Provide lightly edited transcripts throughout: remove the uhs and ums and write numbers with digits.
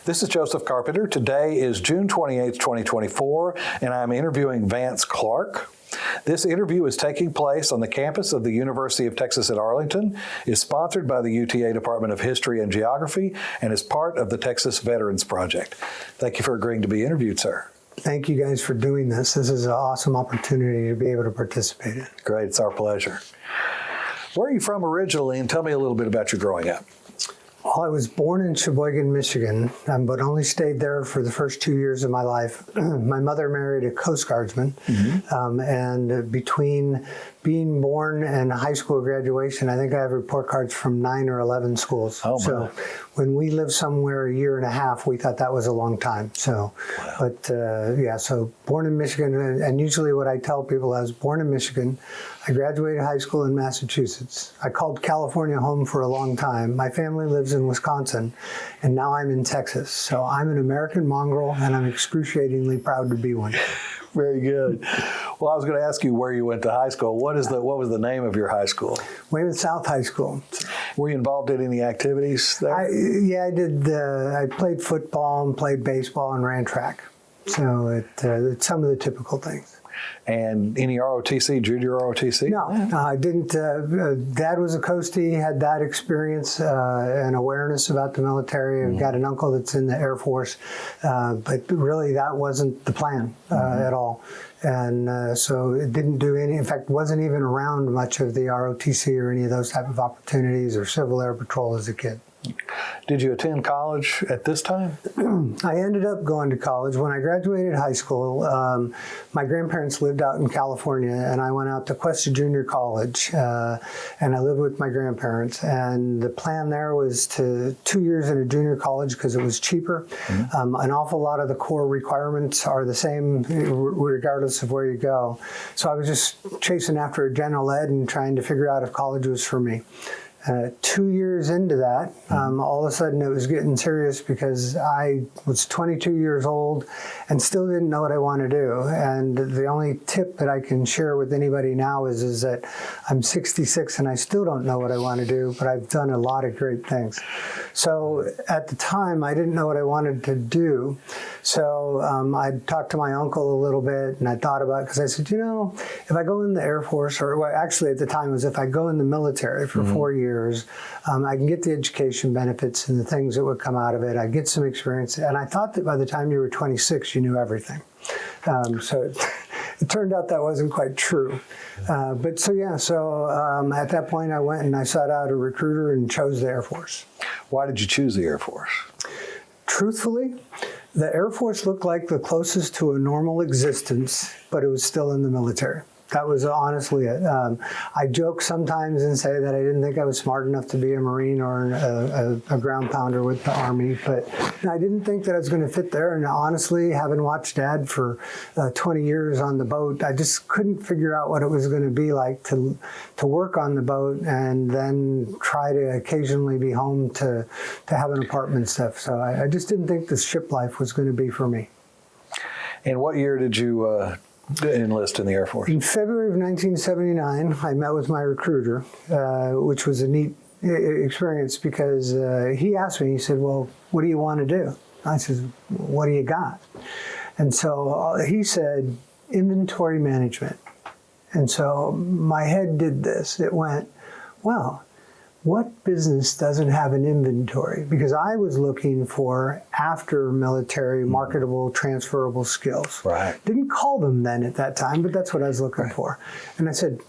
This is Joseph Carpenter. Today is June 28th, 2024, and I'm interviewing Vance Clarke. This interview is taking place on the campus of the University of Texas at Arlington, is sponsored by the UTA Department of History and Geography, and is part of the Texas Veterans Project. Thank you for agreeing to be interviewed, sir. Thank you guys for doing this. This is an awesome opportunity to be able to participate in. Great, it's our pleasure. Where are you from originally, and tell me a little bit about your growing up. Well, I was born in Sheboygan, Michigan, but only stayed there for the first 2 years of my life. My mother married a Coast Guardsman, and between being born and high school graduation, I think I have report cards from 9 or 11 schools. Oh, so when we lived somewhere a year and a half, we thought that was a long time. So, wow. But yeah, so born in Michigan, and usually what I tell people, I was born in Michigan. I graduated high school in Massachusetts. I called California home for a long time. My family lives in Wisconsin, and now I'm in Texas. So I'm an American mongrel, and I'm excruciatingly proud to be one. Very good. Well, I was going to ask you where you went to high school. What was the name of your high school? Weymouth South High School. Were you involved in any activities there? Yeah, I did. I played football and played baseball and ran track. So it's some of the typical things. And any ROTC, junior ROTC? No, I didn't. Dad was a coastie, had that experience and awareness about the military. I've got an uncle that's in the Air Force, but really that wasn't the plan at all. And so it didn't do any, in fact, wasn't even around much of the ROTC or any of those type of opportunities or Civil Air Patrol as a kid. Did you attend college at this time? I ended up going to college. When I graduated high school, my grandparents lived out in California, and I went out to Cuesta Junior College, and I lived with my grandparents. And the plan there was to 2 years in a junior college because it was cheaper. An awful lot of the core requirements are the same regardless of where you go. So I was just chasing after a general ed and trying to figure out if college was for me. 2 years into that, all of a sudden it was getting serious because I was 22 years old and still didn't know what I want to do. And the only tip that I can share with anybody now is that I'm 66 and I still don't know what I want to do, but I've done a lot of great things. So at the time, I didn't know what I wanted to do. So I talked to my uncle a little bit, and I thought about it because I said, you know, if I go in the Air Force, or well, actually at the time it was if I go in the military for 4 years, I can get the education benefits and the things that would come out of it. I get some experience, and I thought that by the time you were 26, you knew everything. So it turned out that wasn't quite true. But so yeah, so at that point I went and I sought out a recruiter and chose the Air Force. Why did you choose the Air Force? Truthfully, the Air Force looked like the closest to a normal existence, but it was still in the military. That was honestly it. I joke sometimes and say that I didn't think I was smart enough to be a Marine or a ground pounder with the Army, but I didn't think that I was going to fit there. And honestly, having watched Dad for 20 years on the boat, I just couldn't figure out what it was going to be like to work on the boat and then try to occasionally be home to have an apartment and stuff. So I just didn't think the ship life was going to be for me. And what year did you enlist in the Air Force? In February of 1979, I met with my recruiter, which was a neat experience because he asked me, he said, well, what do you want to do? I said, what do you got? And so he said, inventory management. And so my head did this. It went, well, what business doesn't have an inventory? Because I was looking for after military marketable, transferable skills. Right. Didn't call them then at that time, but that's what I was looking for. And I said,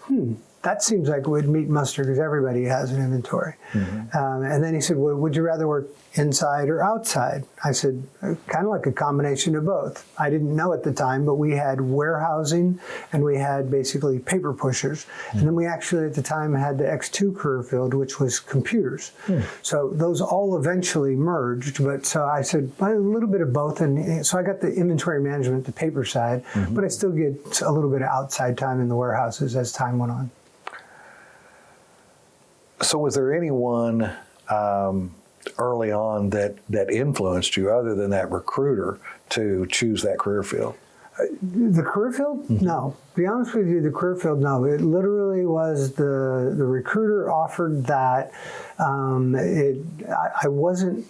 that seems like it would meet muster because everybody has an inventory. And then he said, well, would you rather work inside or outside? I said, kind of like a combination of both. I didn't know at the time, but we had warehousing and we had basically paper pushers. And then we actually at the time had the X2 career field, which was computers. So those all eventually merged. But so I said, well, a little bit of both. And so I got the inventory management, the paper side, but I still get a little bit of outside time in the warehouses as time went on. So was there anyone early on that influenced you other than that recruiter to choose that career field? The career field? No. To be honest with you, the career field, no. It literally was the recruiter offered that. I wasn't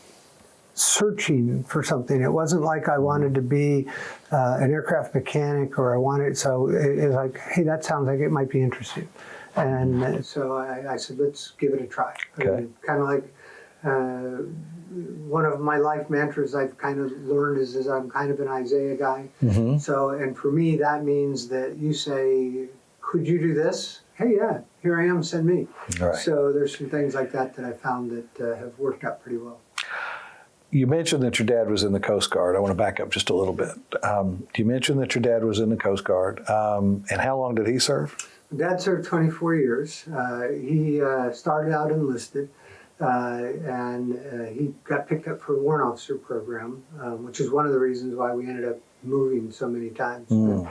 searching for something. It wasn't like I wanted to be an aircraft mechanic, or I wanted, so it was like, hey, that sounds like it might be interesting. And so I said, let's give it a try. Okay. Kind of like one of my life mantras I've kind of learned is I'm kind of an Isaiah guy. Mm-hmm. So, and for me, that means that you say, could you do this? Hey, yeah, here I am, send me. Right. So there's some things like that I found that have worked out pretty well. You mentioned that your dad was in the Coast Guard. I want to back up just a little bit. You mentioned that your dad was in the Coast Guard. And how long did he serve? Dad served 24 years. He started out enlisted, and he got picked up for a warrant officer program, which is one of the reasons why we ended up moving so many times. But,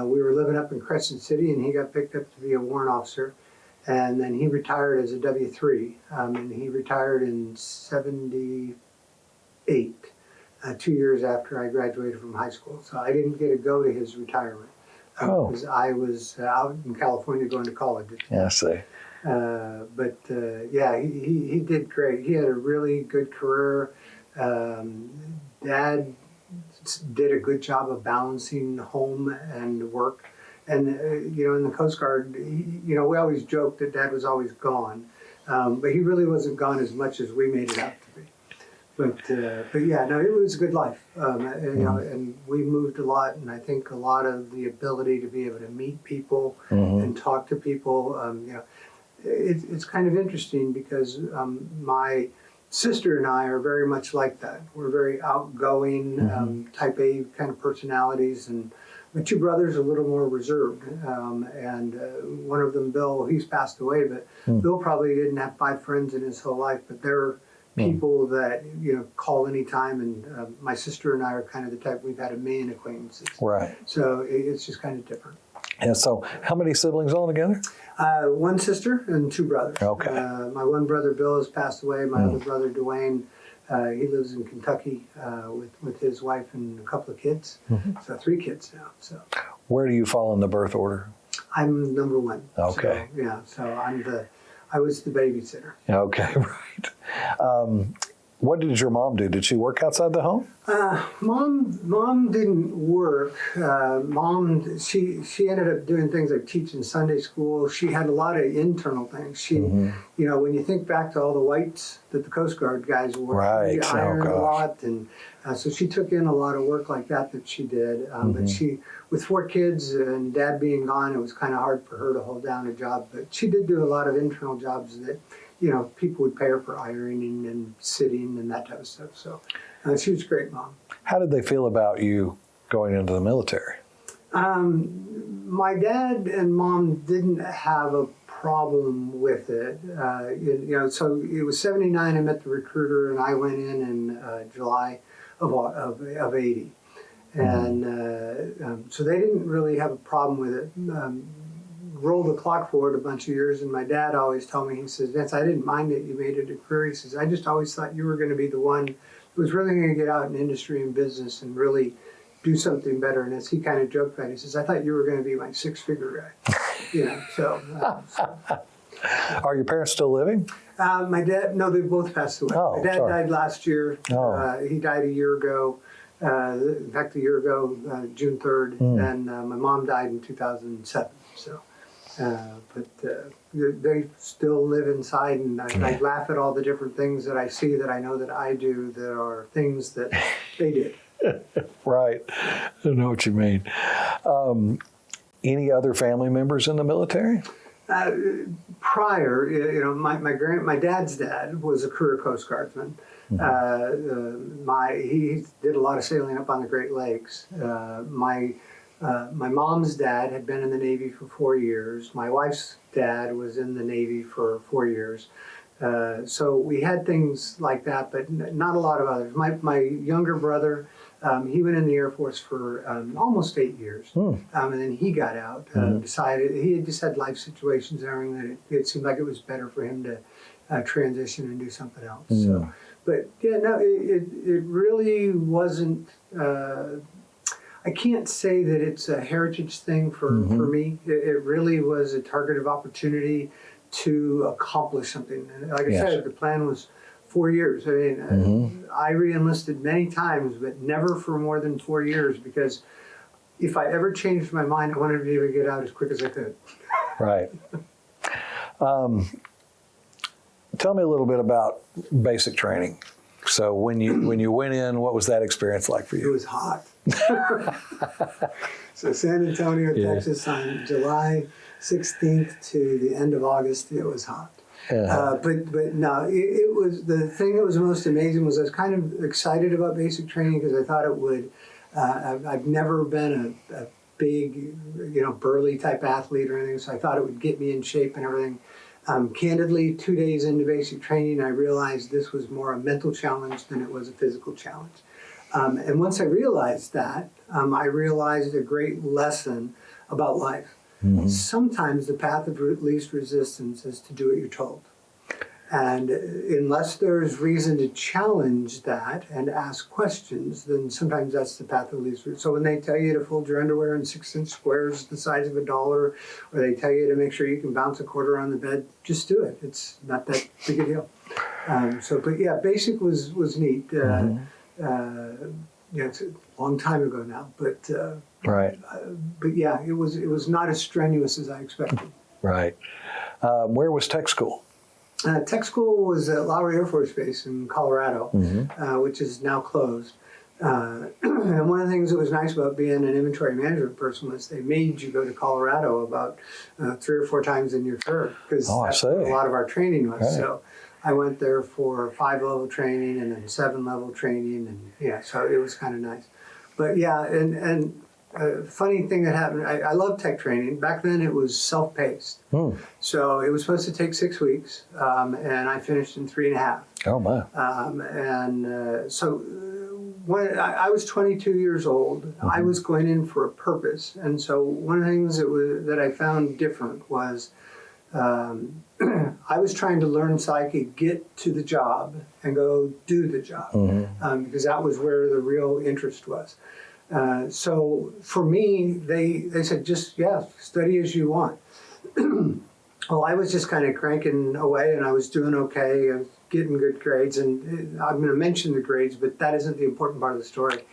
we were living up in Crescent City, and he got picked up to be a warrant officer. And then he retired as a W-3, and he retired in 78, 2 years after I graduated from high school. So I didn't get to go to his retirement. Because I was out in California going to college. Yeah, I see. Yeah, he did great. He had a really good career. Dad did a good job of balancing home and work. And, in the Coast Guard, we always joked that Dad was always gone. But he really wasn't gone as much as we made it out to be. But yeah, no, it was a good life, and we moved a lot, and I think a lot of the ability to be able to meet people and talk to people, it's kind of interesting because my sister and I are very much like that. We're very outgoing, type A kind of personalities, and my two brothers are a little more reserved, and one of them, Bill, he's passed away, but Bill probably didn't have 5 friends in his whole life, but they're people that call anytime, and my sister and I are kind of the type, we've had a million acquaintances. Right. So it's just kind of different. And so how many siblings altogether? 1 sister and 2 brothers. Okay. My one brother Bill has passed away. My other brother Dwayne, he lives in Kentucky with his wife and a couple of kids. So 3 kids now. So Where do you fall in the birth order? I'm number 1. Okay. So, yeah. So I was the babysitter. Okay, right. What did your mom do? Did she work outside the home? Mom didn't work. Mom, she ended up doing things like teaching Sunday school. She had a lot of internal things. She, when you think back to all the whites that the Coast Guard guys wore, right. She ironed a lot, and so she took in a lot of work like that she did. But she, with 4 kids and Dad being gone, it was kind of hard for her to hold down a job. But she did do a lot of internal jobs that, people would pay her for ironing and sitting and that type of stuff. So she was a great mom. How did they feel about you going into the military? My dad and Mom didn't have a problem with it. So it was 79, I met the recruiter, and I went in July of 80. And so they didn't really have a problem with it. Roll the clock forward a bunch of years, and my dad always told me, he says, Vance, I didn't mind that you made it a career. He says, I just always thought you were going to be the one who was really going to get out in industry and business and really do something better. And as he kind of joked about it, he says, I thought you were going to be my 6-figure guy. Are your parents still living? My dad, no, they both passed away. Oh, my dad died last year. He died a year ago. In fact, a year ago, June 3rd, and my mom died in 2007. So, but they still live inside, and I laugh at all the different things that I see that I know that I do that are things that they did. Right. I know what you mean. Any other family members in the military? Prior, my dad's dad was a career Coast Guardsman. He did a lot of sailing up on the Great Lakes. My mom's dad had been in the Navy for 4 years. My wife's dad was in the Navy for 4 years. So we had things like that, but not a lot of others. My younger brother, he went in the Air Force for almost 8 years. And then he got out, decided, he had just had life situations and everything that it seemed like it was better for him to transition and do something else. So, but yeah, no, it really wasn't, I can't say that it's a heritage thing for me. It really was a target of opportunity to accomplish something. And like I said, the plan was 4 years. I mean, I re-enlisted many times, but never for more than 4 years, because if I ever changed my mind, I wanted to be able to get out as quick as I could. Right. Tell me a little bit about basic training. So when you went in, what was that experience like for It you? was hot. So San Antonio, Texas, on July 16th to the end of August, it was hot. But no, it was, the thing that was most amazing was I was kind of excited about basic training because I thought it would, I've never been a big, burly type athlete or anything, so I thought it would get me in shape and everything. Candidly, 2 days into basic training, I realized this was more a mental challenge than it was a physical challenge. And once I realized that, I realized a great lesson about life. Sometimes the path of least resistance is to do what you're told. And unless there's reason to challenge that and ask questions, then sometimes that's the path of least resistance. So when they tell you to fold your underwear in 6-inch squares the size of $1, or they tell you to make sure you can bounce a quarter on the bed, just do it. It's not that big a deal. But yeah, basic was neat. It's a long time ago now, but Right. But yeah, it was not as strenuous as I expected. Right. Where was tech school? Tech school was at Lowry Air Force Base in Colorado, which is now closed. And one of the things that was nice about being an inventory management person was they made you go to Colorado about 3 or 4 times in your career, because that's where a lot of our training was. Right. So I went there for 5-level training and then 7-level training, and yeah, so it was kind of nice. But yeah, and funny thing that happened, I love tech training. Back then it was self-paced. So it was supposed to take 6 weeks, and I finished in 3.5. Oh my. So when I was 22 years old, I was going in for a purpose. And so one of the things that I found different was I was trying to learn so I could get to the job and go do the job, because that was where the real interest was. So for me, they said, just, study as you want. Well, I was just kind of cranking away, and I was doing okay. I was getting good grades, and I'm going to mention the grades, but that isn't the important part of the story.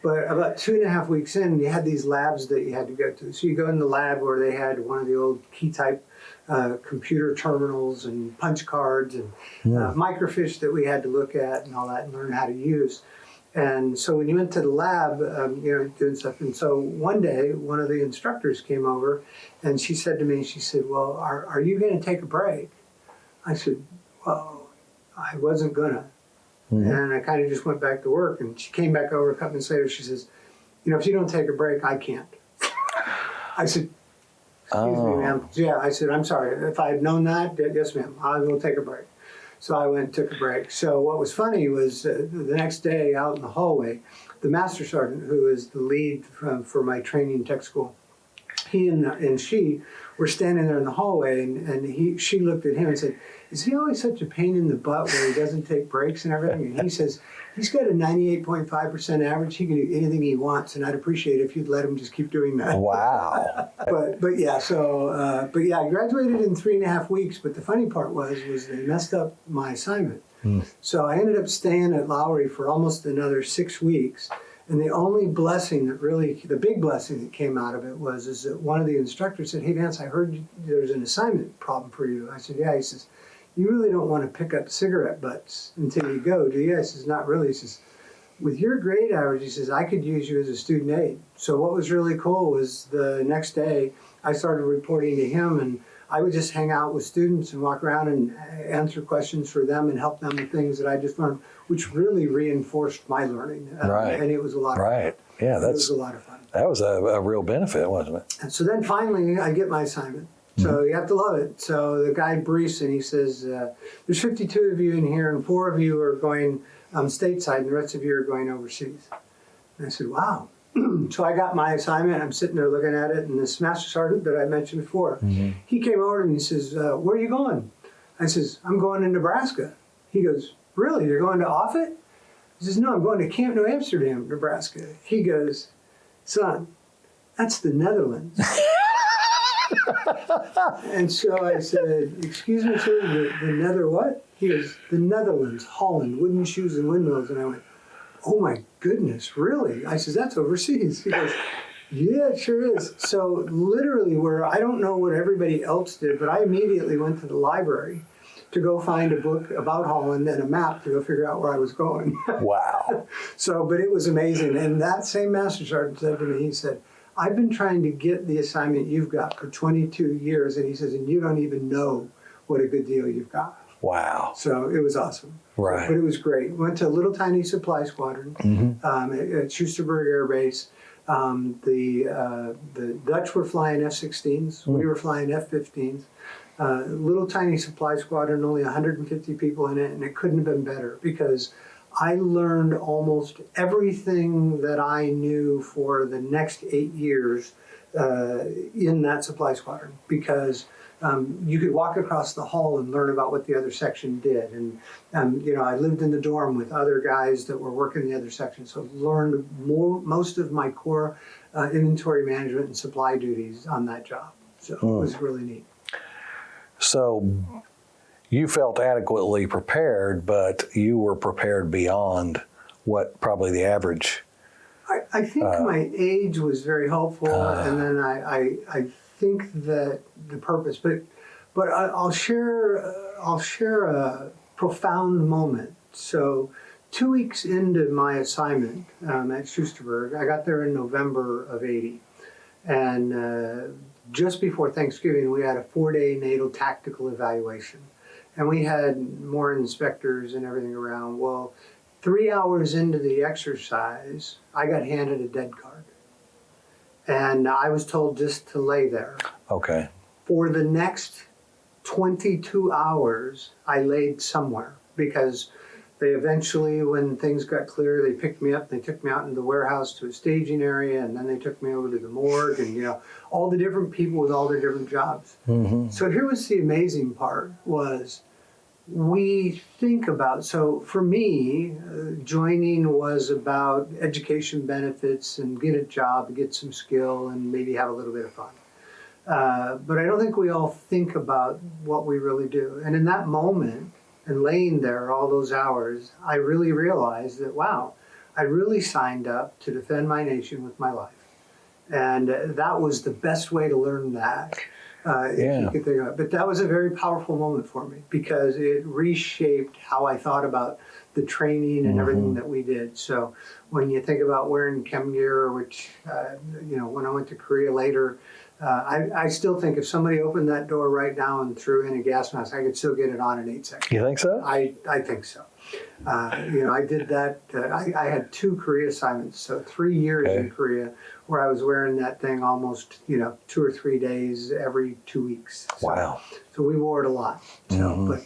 But about 2.5 weeks in, you had these labs that you had to go to. So you go in the lab where they had one of the old key-type computer terminals and punch cards and microfiche that we had to look at and all that and learn how to use. And so when you went to the lab, doing stuff, and so one day, one of the instructors came over, and she said to me, she said, well, are you going to take a break? I said, well, I wasn't gonna. And I kind of just went back to work, and she came back over a couple minutes later, she says, if you don't take a break, I can't. I said, excuse me, ma'am. Yeah, I said, I'm sorry. If I had known that, yes, ma'am, I will take a break. So I went and took a break. So what was funny was the next day out in the hallway, the master sergeant, who is the lead for my training tech school, he and she were standing there in the hallway, and she looked at him and said, is he always such a pain in the butt where he doesn't take breaks and everything? And he says, he's got a 98.5% average. He can do anything he wants, and I'd appreciate it if you'd let him just keep doing that. Wow. but yeah, I graduated in 3.5 weeks, but the funny part was they messed up my assignment. So I ended up staying at Lowry for almost another 6 weeks. And the only blessing the big blessing that came out of it is that one of the instructors said, hey, Vance, I heard there's an assignment problem for you. I said, yeah. He says, you really don't want to pick up cigarette butts until you go, do you? I says, not really. He says, with your grade average, he says, I could use you as a student aide. So what was really cool was the next day, I started reporting to him, and I would just hang out with students and walk around and answer questions for them and help them with things that I just learned, which really reinforced my learning. Right. And it was a lot of fun. Yeah, it was a lot of fun. That was a real benefit, wasn't it? And so then finally, I get my assignment. So you have to love it. So the guy briefs, and he says, there's 52 of you in here, and 4 of you are going stateside, and the rest of you are going overseas. And I said, wow. So I got my assignment. I'm sitting there looking at it, and this master sergeant that I mentioned before, he came over and he says, where are you going? I says, I'm going to Nebraska. He goes, really? You're going to Offutt? He says, no, I'm going to Camp New Amsterdam, Nebraska. He goes, son, that's the Netherlands. And so I said, excuse me, sir, the nether what? He goes, the Netherlands, Holland, wooden shoes and windmills. And I went, oh my goodness, really? I said, that's overseas. He goes, yeah, it sure is. So literally I don't know what everybody else did, but I immediately went to the library to go find a book about Holland and a map to go figure out where I was going. Wow. But it was amazing. And that same master sergeant said to me, he said, I've been trying to get the assignment you've got for 22 years. And he says, and you don't even know what a good deal you've got. Wow. So it was awesome. Right. But it was great. Went to a little tiny supply squadron at Schusterberg Air Base. The Dutch were flying F-16s. We were flying F-15s. Little tiny supply squadron, only 150 people in it, and it couldn't have been better because I learned almost everything that I knew for the next 8 years in that supply squadron because you could walk across the hall and learn about what the other section did. And, I lived in the dorm with other guys that were working in the other section, so learned most of my core inventory management and supply duties on that job. So it was really neat. So you felt adequately prepared, but you were prepared beyond what probably the average. I think my age was very helpful, and then I think that the purpose. But I'll share a profound moment. So 2 weeks into my assignment at Schusterberg, I got there in November of '80, and just before Thanksgiving, we had a 4-day NATO tactical evaluation. And we had more inspectors and everything around. Well, 3 hours into the exercise, I got handed a dead card. And I was told just to lay there. Okay. For the next 22 hours, I laid somewhere because they eventually, when things got clear, they picked me up, they took me out into the warehouse to a staging area, and then they took me over to the morgue, and all the different people with all their different jobs. Mm-hmm. So here was the amazing part was we think about, so for me, joining was about education benefits and get a job, get some skill, and maybe have a little bit of fun. But I don't think we all think about what we really do. And in that moment, and laying there all those hours, I really realized that, wow, I really signed up to defend my nation with my life. And that was the best way to learn that, if you could think of it. But that was a very powerful moment for me because it reshaped how I thought about the training and everything that we did. So when you think about wearing chem gear, which, when I went to Korea later, I still think if somebody opened that door right now and threw in a gas mask, I could still get it on in 8 seconds. You think so? I think so. I did that. I had 2 Korea assignments, so 3 years in Korea, where I was wearing that thing almost, 2 or 3 days every 2 weeks. So, wow. So we wore it a lot. So,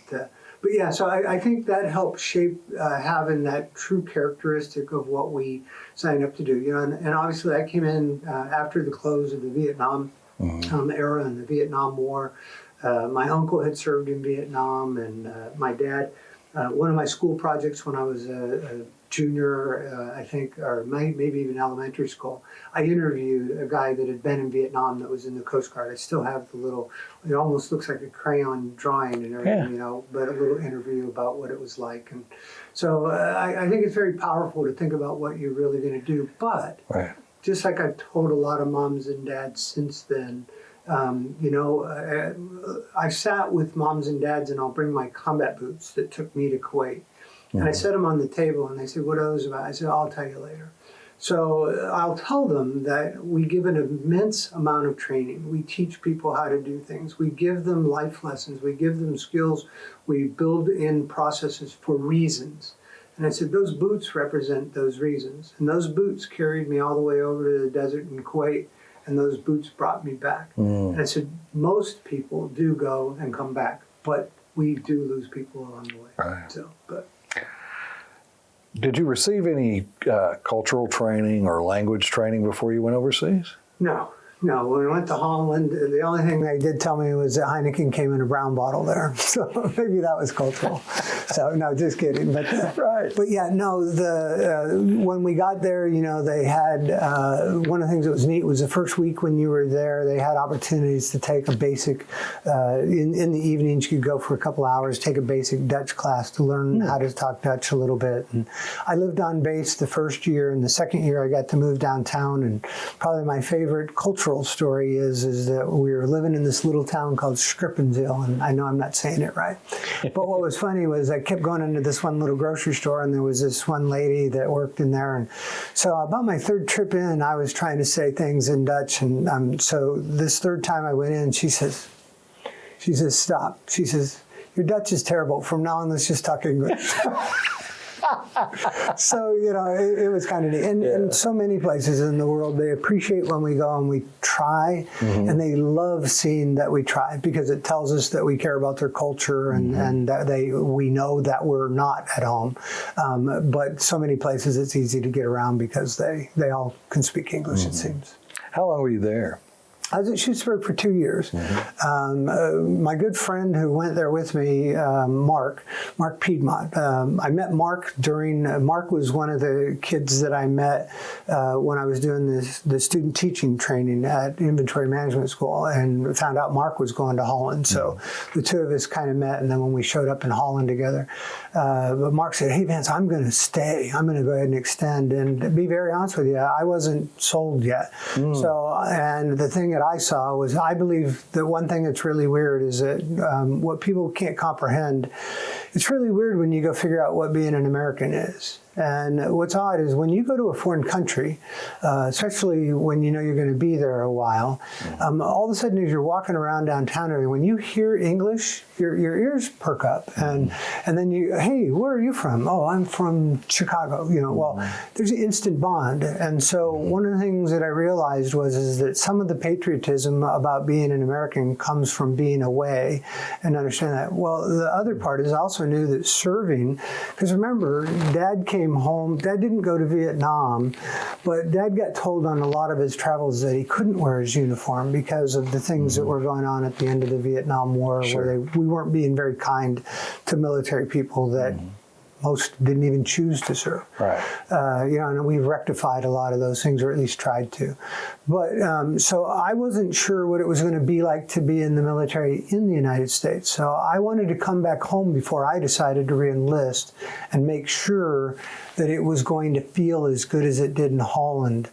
but yeah, so I think that helped shape having that true characteristic of what we signed up to do. And obviously I came in after the close of the Vietnam era and the Vietnam War. My uncle had served in Vietnam, and my dad. One of my school projects when I was a junior, I think, or maybe even elementary school, I interviewed a guy that had been in Vietnam that was in the Coast Guard. I still have the little, it almost looks like a crayon drawing and everything, but a little interview about what it was like. And so I think it's very powerful to think about what you're really going to do. But just like I've told a lot of moms and dads since then, I sat with moms and dads, and I'll bring my combat boots that took me to Kuwait. And I set them on the table, and they said, what are those about? I said, I'll tell you later. So I'll tell them that we give an immense amount of training. We teach people how to do things. We give them life lessons. We give them skills. We build in processes for reasons. And I said, those boots represent those reasons. And those boots carried me all the way over to the desert in Kuwait. And those boots brought me back. And I said, most people do go and come back, but we do lose people along the way. Right. So, but. Did you receive any cultural training or language training before you went overseas? No. No, when we went to Holland, the only thing they did tell me was that Heineken came in a brown bottle there. So maybe that was cultural. So no, just kidding. But Right. But yeah, no. When we got there, they had one of the things that was neat was the first week when you were there, they had opportunities to take a basic. In the evenings, you could go for a couple hours, take a basic Dutch class to learn how to talk Dutch a little bit. And I lived on base the first year, and the second year I got to move downtown. And probably my favorite cultural story is that we were living in this little town called Scrippenzeel, and I know I'm not saying it right. But what was funny was I kept going into this one little grocery store, and there was this one lady that worked in there. And so about my third trip in, I was trying to say things in Dutch. And so this third time I went in, she says, stop. She says, your Dutch is terrible. From now on, let's just talk English. So, it was kind of neat. And so many places in the world, they appreciate when we go and we try, and they love seeing that we try because it tells us that we care about their culture and that we know that we're not at home. But so many places it's easy to get around because they all can speak English, it seems. How long were you there? I was at Schutzberg for 2 years. My good friend who went there with me, Mark Piedmont. I met Mark Mark was one of the kids that I met when I was doing the student teaching training at Inventory Management School, and found out Mark was going to Holland. So the two of us kind of met, and then when we showed up in Holland together, but Mark said, hey, Vance, I'm going to stay. I'm going to go ahead and extend. And to be very honest with you, I wasn't sold yet. So, and the thing that I saw was, I believe that one thing that's really weird is that what people can't comprehend, it's really weird when you go figure out what being an American is. And what's odd is when you go to a foreign country, especially when you know you're going to be there a while, all of a sudden as you're walking around downtown, and when you hear English, your ears perk up. And then hey, where are you from? Oh, I'm from Chicago. Well, there's an instant bond. And so one of the things that I realized is that some of the patriotism about being an American comes from being away and understand that. Well, the other part is I also knew that serving, because remember, Dad came home. Dad didn't go to Vietnam, but Dad got told on a lot of his travels that he couldn't wear his uniform because of the things that were going on at the end of the Vietnam War, where we weren't being very kind to military people that most didn't even choose to serve. Right. And we've rectified a lot of those things, or at least tried to. But so I wasn't sure what it was going to be like to be in the military in the United States. So I wanted to come back home before I decided to re-enlist and make sure that it was going to feel as good as it did in Holland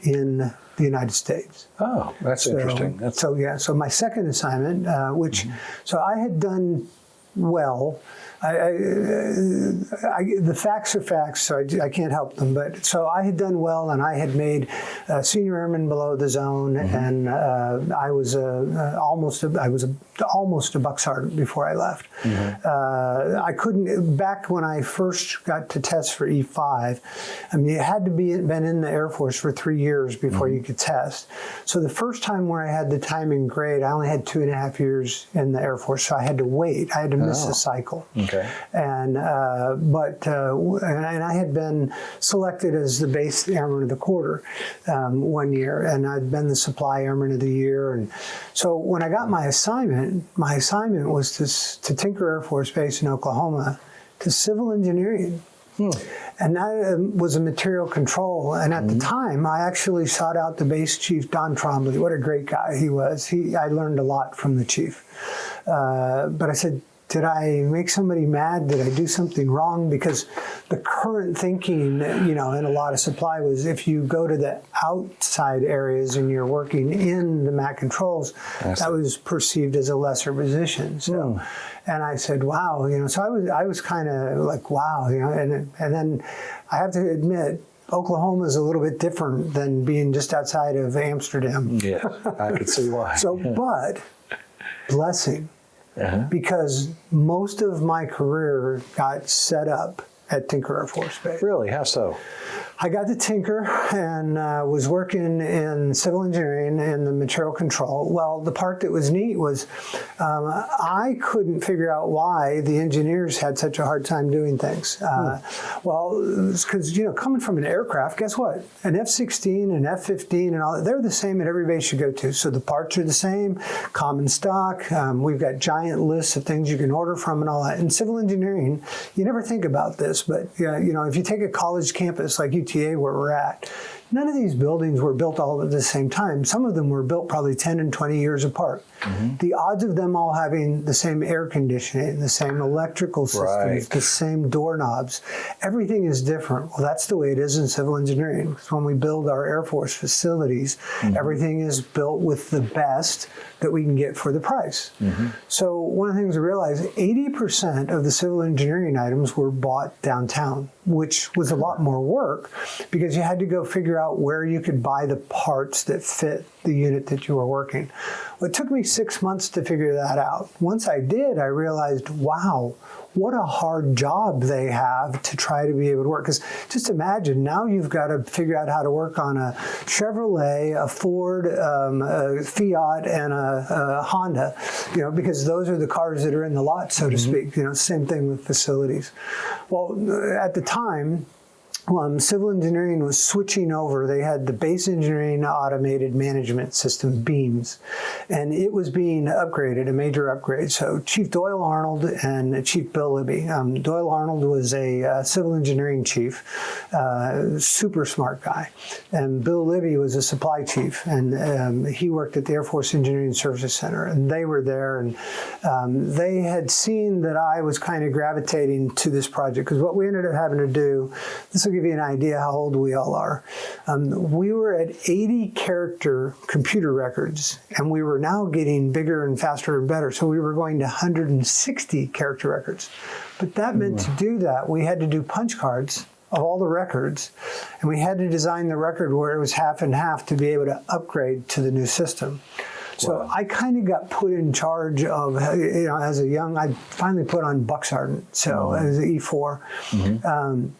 in the United States. Oh, that's interesting. So my second assignment, so I had done well. The facts are facts, so I can't help them. But so I had done well, and I had made senior airman below the zone, and I was almost a buck sergeant before I left. I couldn't, back when I first got to test for E5. I mean, you had to been in the Air Force for 3 years before you could test. So the first time where I had the time in grade, I only had 2.5 years in the Air Force, so I had to wait. I had to miss a cycle. Okay. And I had been selected as the base airman of the quarter 1 year, and I'd been the supply airman of the year. And so when I got my assignment was to Tinker Air Force Base in Oklahoma, to civil engineering. And that was a material control. And at the time, I actually sought out the base chief, Don Trombley. What a great guy he was. I learned a lot from the chief. But I said, did I make somebody mad? Did I do something wrong? Because the current thinking, in a lot of supply was if you go to the outside areas and you're working in the MAC controls, that was perceived as a lesser position. So, and I said, wow, so I was kind of like, wow, and then I have to admit, Oklahoma is a little bit different than being just outside of Amsterdam. Yeah, I could see why. But blessing. Because most of my career got set up at Tinker Air Force Base. Really? How so? I got to tinker and was working in civil engineering and the material control. Well, the part that was neat was I couldn't figure out why the engineers had such a hard time doing things. Well, because, coming from an aircraft, guess what? An F-16 and F-15 and all that, they're the same at every base you go to. So the parts are the same, common stock. We've got giant lists of things you can order from and all that. In civil engineering, you never think about this, but if you take a college campus like UTA where we're at, none of these buildings were built all at the same time. Some of them were built probably 10 and 20 years apart. Mm-hmm. The odds of them all having the same air conditioning, the same electrical systems, the same doorknobs, everything is different. Well, that's the way it is in civil engineering. Because when we build our Air Force facilities, everything is built with the best that we can get for the price. Mm-hmm. So one of the things I realized, 80% of the civil engineering items were bought downtown, which was a lot more work because you had to go figure out where you could buy the parts that fit the unit that you were working. Well, it took me 6 months to figure that out. Once I did, I realized, wow, what a hard job they have to try to be able to work. Because just imagine, now you've got to figure out how to work on a Chevrolet, a Ford, a Fiat, and a Honda, because those are the cars that are in the lot, so to speak. Same thing with facilities. Well, at the time, civil engineering was switching over. They had the base engineering automated management system, BEAMS, and it was being upgraded, a major upgrade. So Chief Doyle Arnold and Chief Bill Libby. Doyle Arnold was a civil engineering chief, super smart guy, and Bill Libby was a supply chief, and he worked at the Air Force Engineering Services Center, and they were there, and they had seen that I was kind of gravitating to this project, because what we ended up having to do, this will give you an idea how old we all are. We were at 80 character computer records, and we were now getting bigger and faster and better. So we were going to 160 character records. But that meant to do that, we had to do punch cards of all the records, and we had to design the record where it was half and half to be able to upgrade to the new system. So I kind of got put in charge of, as a young, I finally put on Buck Sergeant, so as an E4.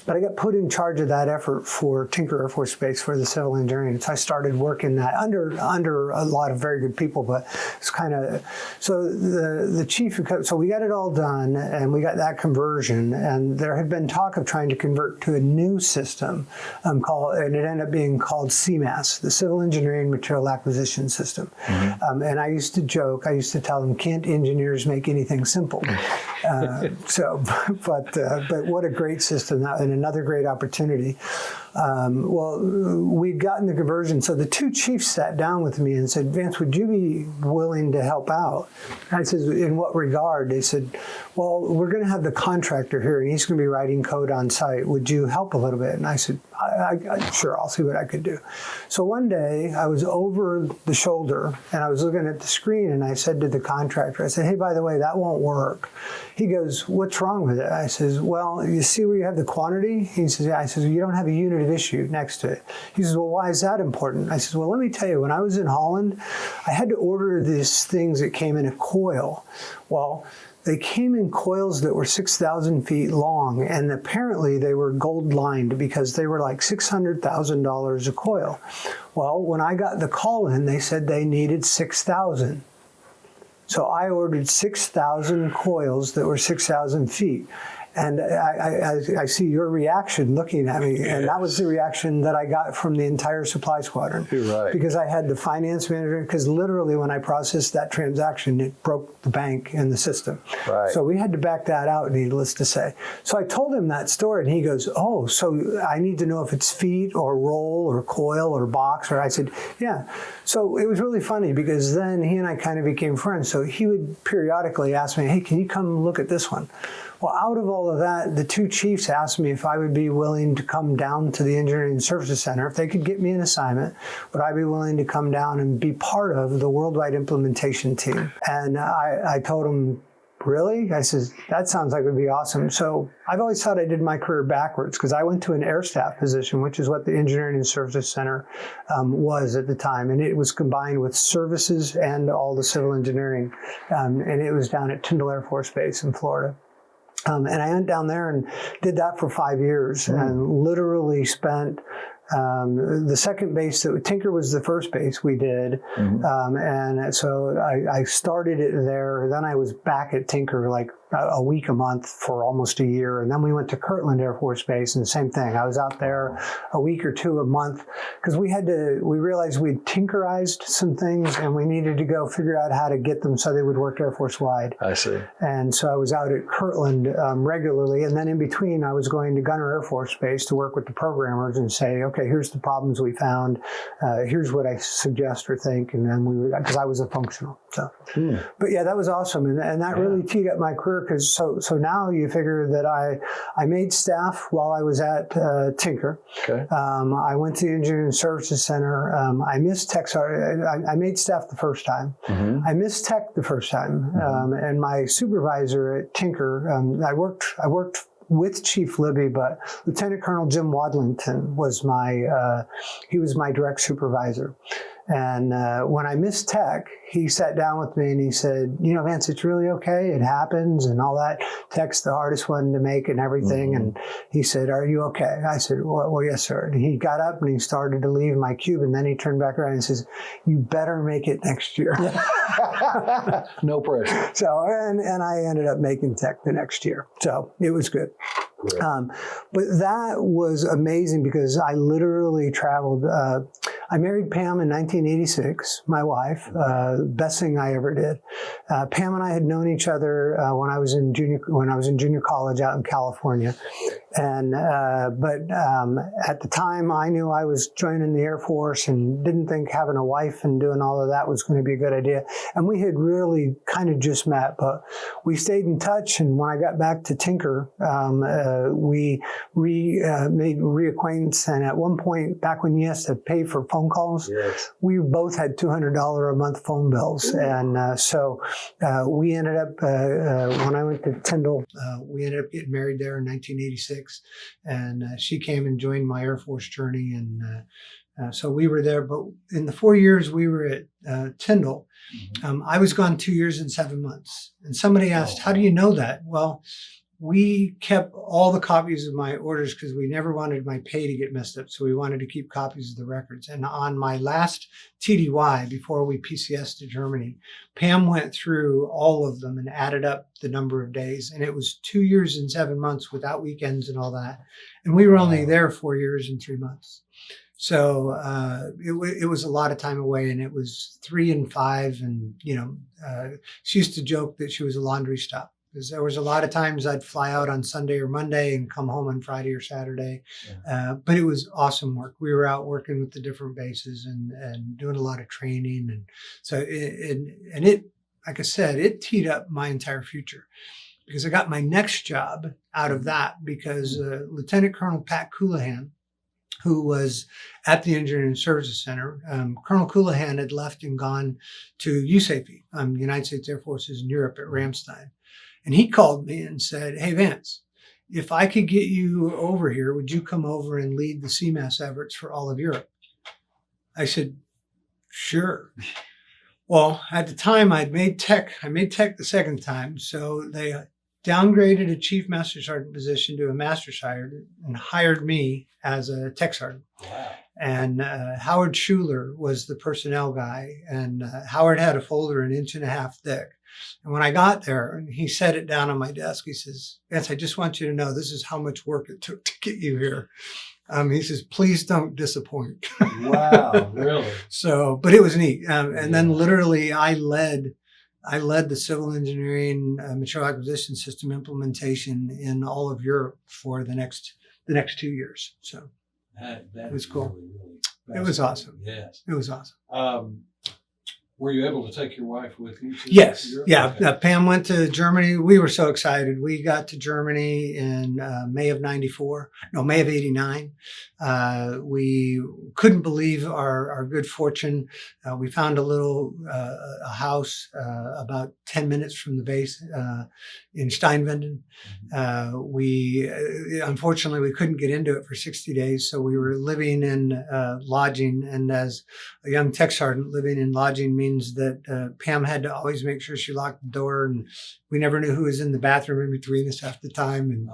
But I got put in charge of that effort for Tinker Air Force Base for the civil engineering. So I started working that under a lot of very good people, but it's kind of, so the chief, so we got it all done and we got that conversion, and there had been talk of trying to convert to a new system and it ended up being called CMAS, the Civil Engineering Material Acquisition System. And I used to joke, I used to tell them, can't engineers make anything simple? But what a great system, and another great opportunity. We'd gotten the conversion, so the two chiefs sat down with me and said, Vance, would you be willing to help out? I said, in what regard? They said, well, we're going to have the contractor here, and he's going to be writing code on site. Would you help a little bit? And I said, sure, I'll see what I could do. So one day, I was over the shoulder, and I was looking at the screen, and I said to the contractor, I said, hey, by the way, that won't work. He goes, what's wrong with it? I says, well, you see where you have the quantity? He says, yeah. I says, well, you don't have a unit of issue next to it. He says, well, why is that important? I says, well, let me tell you, when I was in Holland, I had to order these things that came in a coil. Well, they came in coils that were 6,000 feet long, and apparently they were gold lined because they were like $600,000 a coil. Well, when I got the call in, they said they needed 6,000. So I ordered 6,000 coils that were 6,000 feet. And I see your reaction looking at me, and that was the reaction that I got from the entire supply squadron. You're right. Because I had the finance manager, because literally when I processed that transaction, it broke the bank and the system. Right. So we had to back that out, needless to say. So I told him that story, and he goes, oh, so I need to know if it's feet or roll or coil or box, or I said, yeah. So it was really funny, because then he and I kind of became friends. So he would periodically ask me, hey, can you come look at this one? Well, out of all of that, the two chiefs asked me if I would be willing to come down to the Engineering Services Center. If they could get me an assignment, would I be willing to come down and be part of the worldwide implementation team? And I told them, really? I said, that sounds like it would be awesome. So I've always thought I did my career backwards, because I went to an air staff position, which is what the Engineering and Services Center was at the time. And it was combined with services and all the civil engineering. And it was down at Tyndall Air Force Base in Florida. And I went down there and did that for 5 years and literally spent the second base. Tinker was the first base we did. And so I started it there. Then I was back at Tinker like a week a month for almost a year. And then we went to Kirtland Air Force Base and the same thing. I was out there a week or two a month because we realized we'd tinkerized some things and we needed to go figure out how to get them so they would work Air Force wide. I see. And so I was out at Kirtland regularly. And then in between, I was going to Gunner Air Force Base to work with the programmers and say, okay, here's the problems we found. Here's what I suggest or think. And then because I was a functional. So, but yeah, that was awesome. And that really teed up my career because so now you figure that I made staff while I was at Tinker. Okay. I went to the Engineering Services Center. I missed tech. I made staff the first time. I missed tech the first time. And my supervisor at Tinker, I worked with Chief Libby, but Lieutenant Colonel Jim Wadlington was he was my direct supervisor. And when I missed tech, he sat down with me and he said, Vance, it's really okay. It happens and all that. Tech's the hardest one to make and everything. And he said, are you okay? I said, well, yes, sir. And he got up and he started to leave my cube. And then he turned back around and says, you better make it next year. No pressure. So, and I ended up making tech the next year. So it was good. But that was amazing because I literally traveled. I married Pam in 1986, my wife, best thing I ever did. Pam and I had known each other when I was in junior college out in California. And but at the time, I knew I was joining the Air Force and didn't think having a wife and doing all of that was going to be a good idea. And we had really kind of just met, but we stayed in touch. And when I got back to Tinker, we made reacquaintance. And at one point, back when you used to pay for phone calls, we both had $200 a month phone bills. And so we ended up, when I went to Tyndall, we ended up getting married there in 1986. And she came and joined my Air Force journey. And so we were there. But in the 4 years we were at Tyndall, I was gone 2 years and 7 months. And somebody asked, how do you know that? Well, we kept all the copies of my orders because we never wanted my pay to get messed up. So we wanted to keep copies of the records. And on my last TDY, before we PCS to Germany, Pam went through all of them and added up the number of days. And it was 2 years and 7 months without weekends and all that. And we were only there 4 years and 3 months. So it was a lot of time away, and it was 3 and 5. And, she used to joke that she was a laundry stop. Because there was a lot of times I'd fly out on Sunday or Monday and come home on Friday or Saturday. But it was awesome work. We were out working with the different bases and doing a lot of training. And so it, like I said, it teed up my entire future because I got my next job out of that because Lieutenant Colonel Pat Coulihan, who was at the Engineering Services Center, Colonel Coulihan had left and gone to USAFE, United States Air Forces in Europe at Ramstein. And he called me and said, hey, Vance, if I could get you over here, would you come over and lead the CMAS efforts for all of Europe? I said, sure. Well, at the time I made tech the second time. So they downgraded a chief master sergeant position to a master sergeant and hired me as a tech sergeant. Wow. And Howard Schuler was the personnel guy. And Howard had a folder 1.5 inches thick. And when I got there, he set it down on my desk. He says, Vance, I just want you to know this is how much work it took to get you here. He says, please don't disappoint. Wow, really? So, but it was neat. And then literally I led the civil engineering material acquisition system implementation in all of Europe for the next 2 years. So that it was cool. Really it was awesome. Yes. It was awesome. Were you able to take your wife with you? Yes. Yeah. Okay. Pam went to Germany. We were so excited. We got to Germany in May of 89. We couldn't believe our good fortune. We found a house about 10 minutes from the base in Steinwenden. Unfortunately, we couldn't get into it for 60 days. So we were living in lodging. And as a young tech sergeant, living in lodging means means that Pam had to always make sure she locked the door, and we never knew who was in the bathroom in between us half the time. And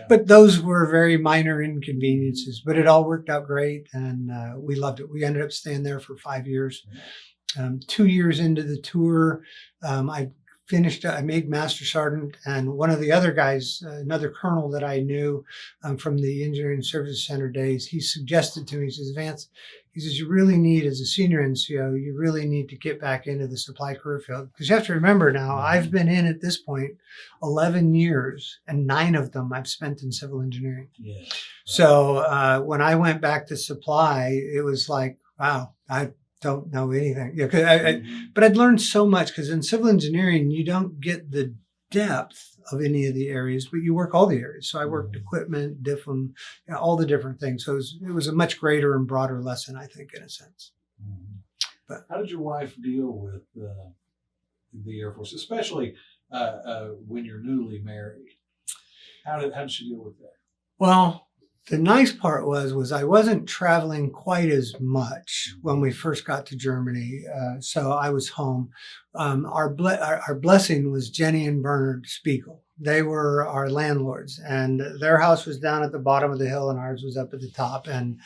but those were very minor inconveniences, but it all worked out great, and we loved it. We ended up staying there for 5 years. 2 years into the tour, I made Master Sergeant, and one of the other guys, another colonel that I knew from the Engineering Services Center days, he suggested to me, he says, Vance, he says, you really need, as a senior NCO, you really need to get back into the supply career field. Because you have to remember now, I've been in at this point 11 years, and 9 of them I've spent in civil engineering. Yeah. So when I went back to supply, it was like, wow, I don't know anything. Yeah, but I'd learned so much, because in civil engineering, you don't get the depth of any of the areas, but you work all the areas. So I worked equipment, different, all the different things. So it was a much greater and broader lesson, I think, in a sense. Mm-hmm. But how did your wife deal with the Air Force, especially when you're newly married? How did she deal with that? Well, the nice part was I wasn't traveling quite as much when we first got to Germany, so I was home. Our blessing was Jenny and Bernard Spiegel. They were our landlords, and their house was down at the bottom of the hill, and ours was up at the top. And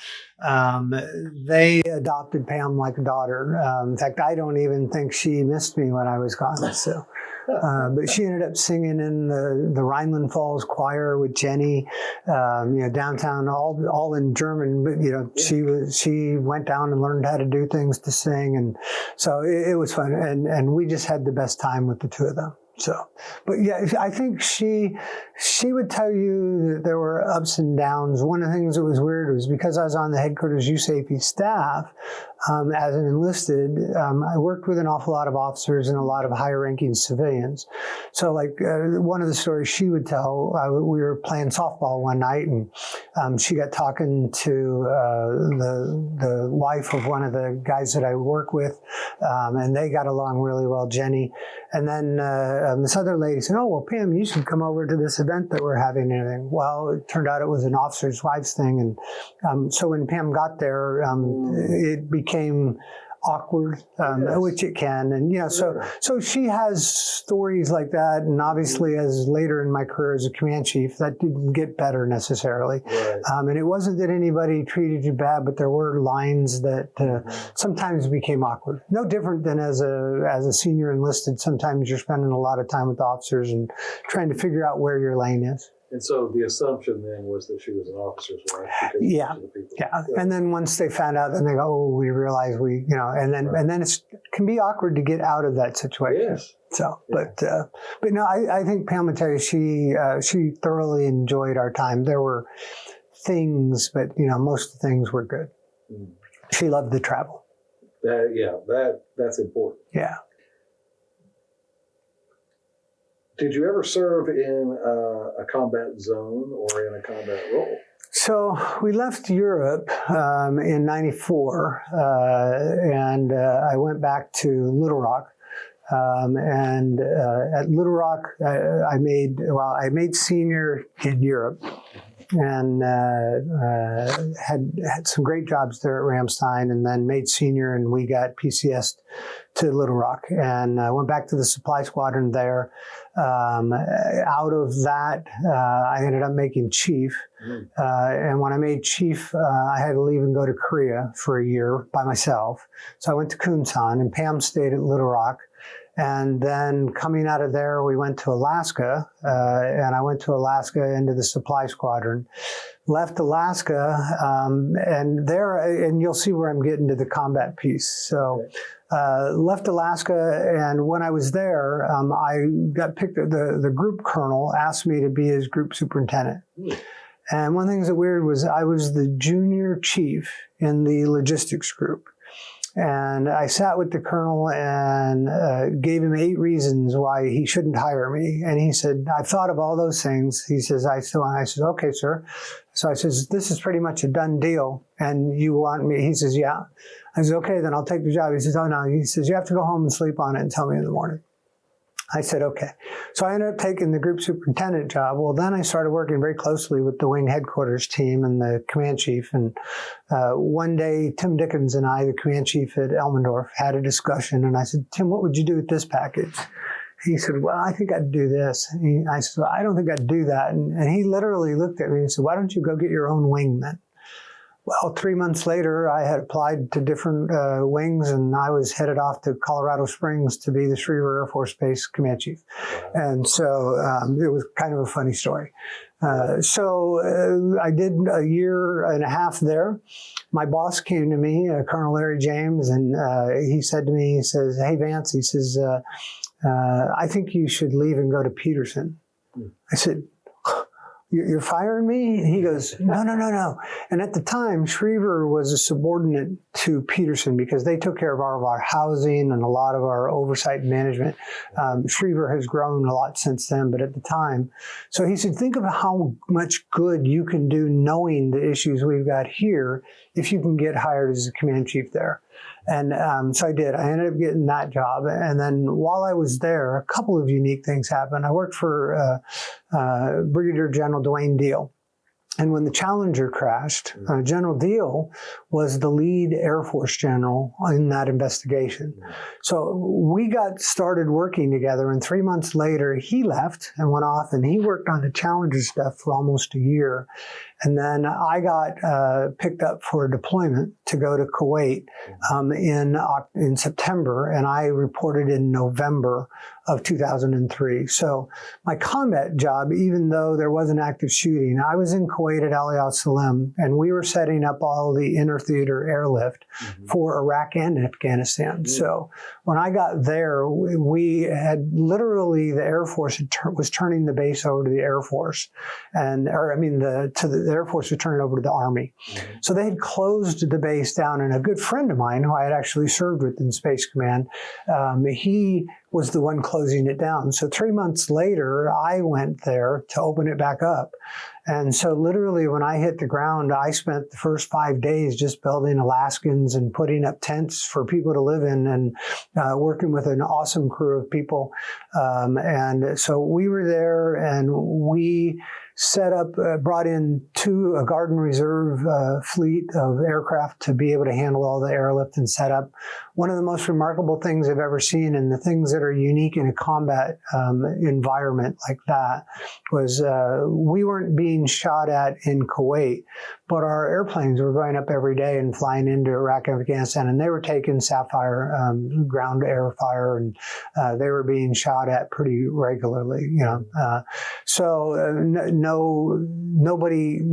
they adopted Pam like a daughter. In fact, I don't even think she missed me when I was gone. So. But she ended up singing in the Rhineland Falls choir with Jenny, downtown, all in German. But she went down and learned how to do things to sing, and so it was fun. And we just had the best time with the two of them. So, but yeah, I think she would tell you that there were ups and downs. One of the things that was weird was because I was on the headquarters USAFE staff as an enlisted, I worked with an awful lot of officers and a lot of higher-ranking civilians. So, like one of the stories she would tell, we were playing softball one night, and she got talking to the wife of one of the guys that I work with, and they got along really well, Jenny. And then this other lady said, "Oh, well, Pam, you should come over to this event that we're having." And everything. Well, it turned out it was an officer's wives thing, and so when Pam got there, it became awkward, which it can, and so she has stories like that. And obviously, as later in my career as a command chief, that didn't get better necessarily. Right. And it wasn't that anybody treated you bad, but there were lines that sometimes became awkward. No different than as a senior enlisted. Sometimes you're spending a lot of time with officers and trying to figure out where your lane is. And so the assumption then was that she was an officer's wife. Yeah. And then once they found out, then they go, "Oh, we realize and then it can be awkward to get out of that situation." Yes. So, but no, I think Pam would tell you she thoroughly enjoyed our time. There were things, but most of the things were good. Mm. She loved the travel. That's important. Yeah. Did you ever serve in a combat zone or in a combat role? So we left Europe in '94, and I went back to Little Rock. And at Little Rock, I made senior in Europe, and had some great jobs there at Ramstein, and then made senior, and we got PCS'd to Little Rock, and I went back to the supply squadron there. Out of that, I ended up making chief, and when I made chief, I had to leave and go to Korea for a year by myself. So I went to Kunsan, and Pam stayed at Little Rock. And then coming out of there, we went to Alaska, and I went to Alaska into the supply squadron. Left Alaska, and you'll see where I'm getting to the combat piece. So, left Alaska, and when I was there, I got picked. The group colonel asked me to be his group superintendent. And one of the things that weird was I was the junior chief in the logistics group. And I sat with the colonel and gave him 8 reasons why he shouldn't hire me. And he said, "I've thought of all those things." He says, I said, "Okay, sir." So I says, "This is pretty much a done deal. And you want me?" He says, "Yeah." I said, "Okay, then I'll take the job." He says, "Oh, no." He says, "You have to go home and sleep on it and tell me in the morning." I said, okay. So I ended up taking the group superintendent job. Well, then I started working very closely with the wing headquarters team and the command chief. And one day, Tim Dickens and I, the command chief at Elmendorf, had a discussion. And I said, Tim, what would you do with this package? He said, well, I think I'd do this. I said, well, I don't think I'd do that. And he literally looked at me and said, why don't you go get your own wingman? Well, 3 months later, I had applied to different wings, and I was headed off to Colorado Springs to be the Schriever Air Force Base command chief. And so it was kind of a funny story. So I did a year and a half there. My boss came to me, Colonel Larry James, and he said to me, he says, hey, Vance, he says, I think you should leave and go to Peterson. I said, you're firing me? And he goes, no. And at the time, Schriever was a subordinate to Peterson because they took care of all of our housing and a lot of our oversight and management. Schriever has grown a lot since then, but at the time. So he said, think of how much good you can do knowing the issues we've got here if you can get hired as a command chief there. And so I did. I ended up getting that job. And then while I was there, a couple of unique things happened. I worked for Brigadier General Dwayne Deal. And when the Challenger crashed, General Deal was the lead Air Force general in that investigation. So we got started working together, and 3 months later, he left and went off, and he worked on the Challenger stuff for almost a year. And then I got picked up for a deployment to go to Kuwait in September, and I reported in November of 2003. So my combat job, even though there wasn't active shooting, I was in Kuwait at Ali al-Salam, and we were setting up all the inter-theater airlift for Iraq and Afghanistan. So when I got there, we had literally, the Air Force was turning the base over to the Air Force, the Air Force was turning over to the Army. So they had closed the base down, and a good friend of mine who I had actually served with in Space Command, he was the one closing it down. So 3 months later, I went there to open it back up. And so literally when I hit the ground, I spent the first 5 days just building Alaskans and putting up tents for people to live in, and working with an awesome crew of people. And so we were there, and we set up, brought in a Garden Reserve fleet of aircraft to be able to handle all the airlift and set up. One of the most remarkable things I've ever seen, and the things that are unique in a combat environment like that, was we weren't being shot at in Kuwait, but our airplanes were going up every day and flying into Iraq and Afghanistan, and they were taking Sapphire ground air fire, and they were being shot at pretty regularly.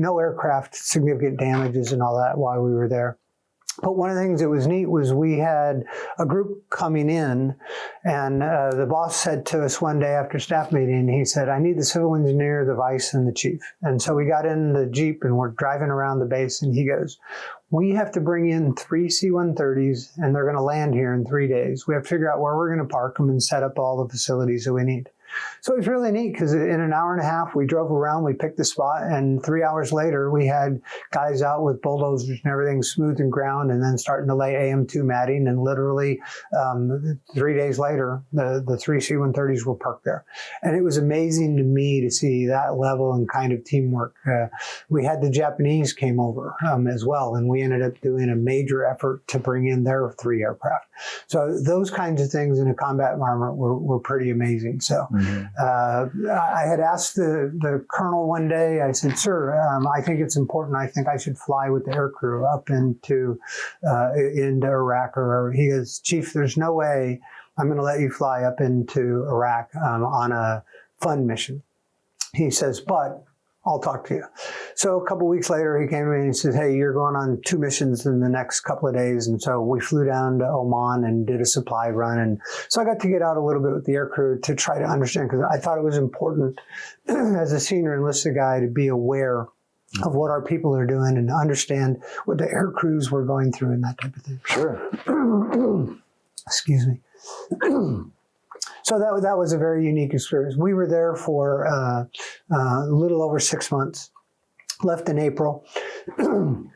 No aircraft significant damages and all that while we were there. But one of the things that was neat was we had a group coming in, and the boss said to us one day after staff meeting, he said, I need the civil engineer, the vice, and the chief. And so we got in the Jeep and we're driving around the base, and he goes, we have to bring in 3 C-130s, and they're going to land here in 3 days. We have to figure out where we're going to park them and set up all the facilities that we need. So it was really neat because in an hour and a half, we drove around, we picked the spot, and 3 hours later, we had guys out with bulldozers and everything smoothing ground, and then starting to lay AM2 matting. And literally 3 days later, the 3 C-130s were parked there. And it was amazing to me to see that level and kind of teamwork. We had the Japanese came over as well, and we ended up doing a major effort to bring in their 3 aircraft. So those kinds of things in a combat environment were pretty amazing. So I had asked the colonel one day, I said, sir, I think it's important. I think I should fly with the aircrew up into Iraq. Or he goes, Chief, there's no way I'm going to let you fly up into Iraq on a fun mission. He says, but I'll talk to you. So a couple of weeks later, he came to me and he said, hey, you're going on 2 missions in the next couple of days. And so we flew down to Oman and did a supply run. And so I got to get out a little bit with the aircrew to try to understand, because I thought it was important as a senior enlisted guy to be aware of what our people are doing and understand what the air crews were going through and that type of thing. Sure. Excuse me. So that was a very unique experience. We were there for a little over 6 months, left in April. And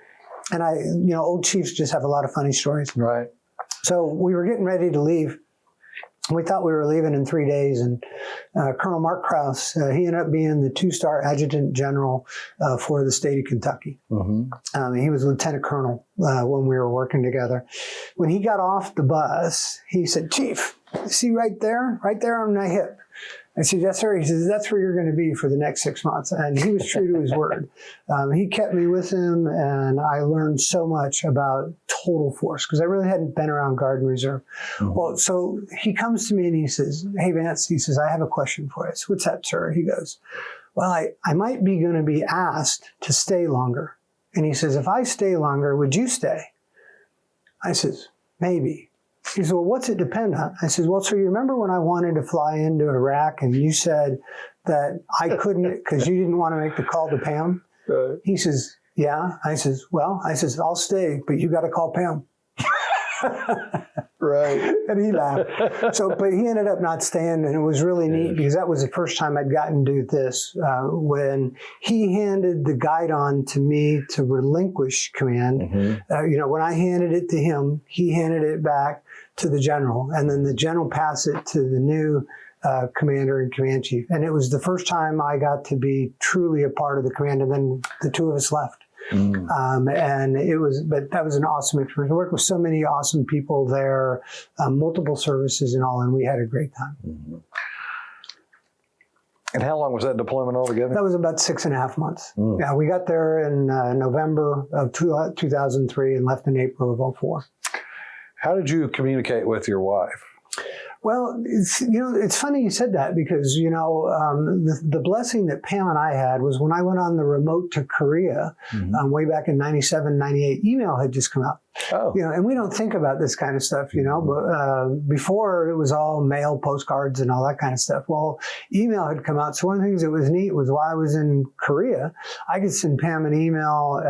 old chiefs just have a lot of funny stories. Right. So we were getting ready to leave. We thought we were leaving in 3 days, and Colonel Mark Krause, he ended up being the 2-star adjutant general for the state of Kentucky. He was lieutenant colonel when we were working together. When he got off the bus, he said, "Chief, see right there on my hip?" I said, "Yes, sir." He says, "That's where you're going to be for the next 6 months." And he was true to his word. He kept me with him, and I learned so much about total force because I really hadn't been around Guard and Reserve. Well, so he comes to me and he says, "Hey, Vance," he says, "I have a question for you." I said, "What's that, sir?" He goes, "Well, I might be going to be asked to stay longer." And he says, "If I stay longer, would you stay?" I says, "Maybe." He says, "Well, what's it depend on?" I says, "Well, so you remember when I wanted to fly into Iraq and you said that I couldn't because you didn't want to make the call to Pam?" He says, "Yeah." I says, "Well," I says, "I'll stay, but you got to call Pam." Right. And he laughed. So, but he ended up not staying, and it was really neat because that was the first time I'd gotten to do this. When he handed the guidon to me to relinquish command, when I handed it to him, he handed it back to the general, and then the general passed it to the new commander and command chief. And it was the first time I got to be truly a part of the command, and then the two of us left. And but that was an awesome experience. I worked with so many awesome people there, multiple services and all, and we had a great time. And how long was that deployment altogether? That was about 6.5 months. Yeah, we got there in November of 2003 and left in April of 2004. How did you communicate with your wife? Well, it's funny you said that because, the blessing that Pam and I had was when I went on the remote to Korea way back in 97, 98, email had just come out. Oh. And we don't think about this kind of stuff, but before it was all mail, postcards, and all that kind of stuff. Well, email had come out. So one of the things that was neat was while I was in Korea, I could send Pam an email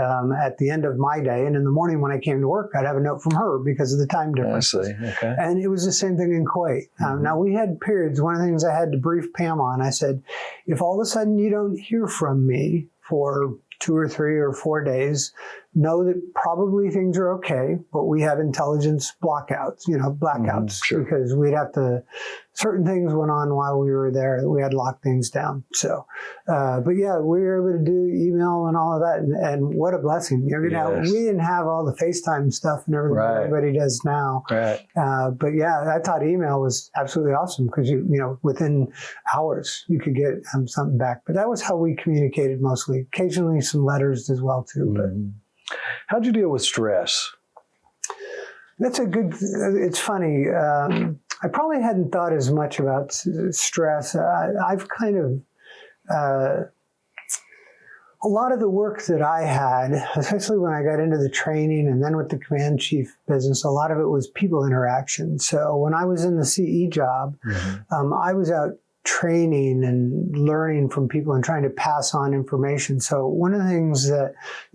at the end of my day. And in the morning when I came to work, I'd have a note from her because of the time difference. I see. Okay. And it was the same thing in Kuwait. Now, we had periods. One of the things I had to brief Pam on, I said, if all of a sudden you don't hear from me for 2 or 3 or 4 days, know that probably things are okay, but we have intelligence blackouts, because we'd have to, certain things went on while we were there that we had to lock things down. So, but yeah, we were able to do email and all of that. And what a blessing. We didn't have all the FaceTime stuff and everything that everybody does now. Right. But yeah, I thought email was absolutely awesome because, within hours you could get something back. But that was how we communicated mostly. Occasionally some letters as well too. But how'd you deal with stress? That's it's funny. I probably hadn't thought as much about stress. I've kind of, a lot of the work that I had, especially when I got into the training and then with the command chief business, a lot of it was people interaction. So when I was in the CE job, I was out training and learning from people and trying to pass on information. So one of the things that,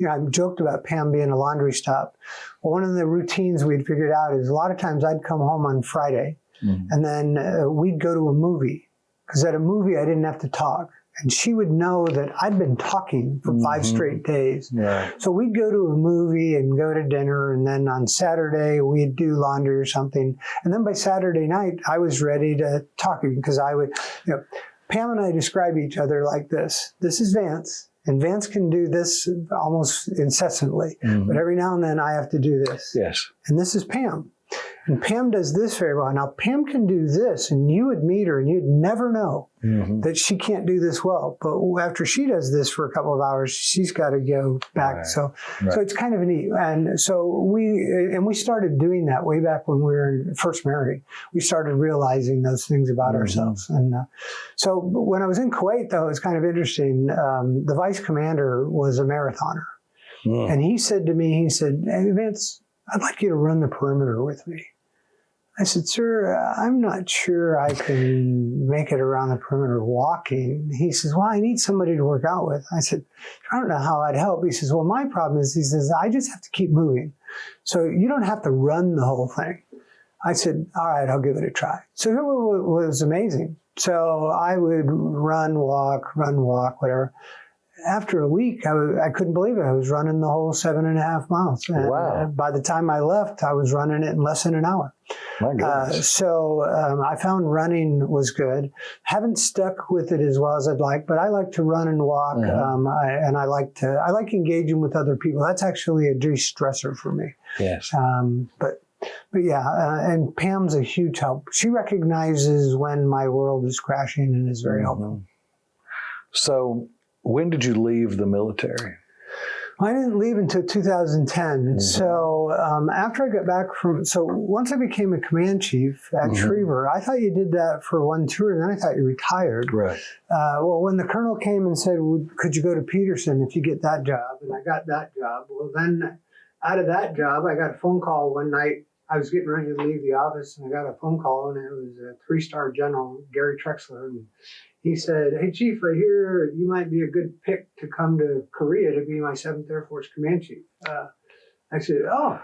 I joked about Pam being a laundry stop. Well, one of the routines we'd figured out is a lot of times I'd come home on Friday and then we'd go to a movie because at a movie I didn't have to talk. And she would know that I'd been talking for 5 straight days. Right. So we'd go to a movie and go to dinner. And then on Saturday, we'd do laundry or something. And then by Saturday night, I was ready to talk because I would, Pam and I describe each other like this. This is Vance. And Vance can do this almost incessantly. But every now and then I have to do this. Yes. And this is Pam. And Pam does this very well. Now, Pam can do this, and you would meet her, and you'd never know that she can't do this well. But after she does this for a couple of hours, she's got to go back. Right. So it's kind of neat. And so we started doing that way back when we were first married. We started realizing those things about ourselves. And so when I was in Kuwait, though, it was kind of interesting. The vice commander was a marathoner. And he said to me, "Hey, Vance, I'd like you to run the perimeter with me." I said, "Sir, I'm not sure I can make it around the perimeter walking." He says, "Well, I need somebody to work out with." I said, "I don't know how I'd help." He says, "Well, my problem is," he says, "I just have to keep moving. So you don't have to run the whole thing." I said, "All right, I'll give it a try." So it was amazing. So I would run, walk, whatever. after a week, I couldn't believe it. I was running the whole 7.5 miles. And Wow. by the time I left, I was running it in less than an hour. My goodness. So I found running was good. Haven't stuck with it as well as I'd like, but I like to run and walk, and I like engaging with other people. That's actually a de-stressor for me. Yes. But yeah, and Pam's a huge help. She recognizes when my world is crashing and is very helpful. So when did you leave the military? I didn't leave until 2010. So after I got back once I became a command chief at Schriever, I thought you did that for one tour, and then I thought you retired. Right. Well, when the colonel came and said, could you go to Peterson if you get that job? And I got that job. Well, then out of that job, I got a phone call one night. I was getting ready to leave the office, and I got a phone call, and it was a 3-star general, Gary Trexler. And he said, hey, Chief, I hear you might be a good pick to come to Korea to be my 7th Air Force Command Chief. I said, well,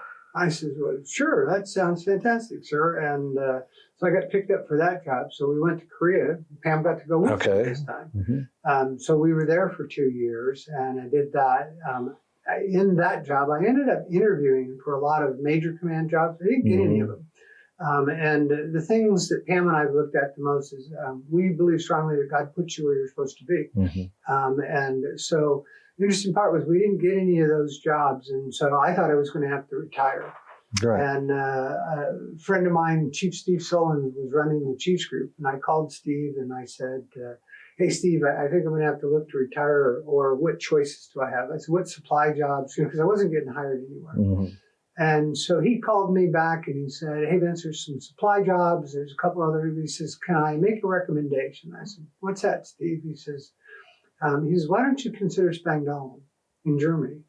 sure, that sounds fantastic, sir. And so I got picked up for that job. So we went to Korea. Pam got to go with me this time. So we were there for 2 years, and I did that. In that job, I ended up interviewing for a lot of major command jobs. I didn't get any of them. And the things that Pam and I have looked at the most is we believe strongly that God puts you where you're supposed to be. And so the interesting part was we didn't get any of those jobs. And so I thought I was going to have to retire. Right. And a friend of mine, Chief Steve Solon, was running the Chiefs group. And I called Steve and I said, hey, Steve, I think I'm going to have to look to retire, or what choices do I have? I said, what supply jobs? Because I wasn't getting hired anywhere. And so he called me back and he said, hey, Vance, there's some supply jobs. There's a couple other. He says, can I make a recommendation? I said, what's that, Steve? He says, why don't you consider Spangdahlem in Germany?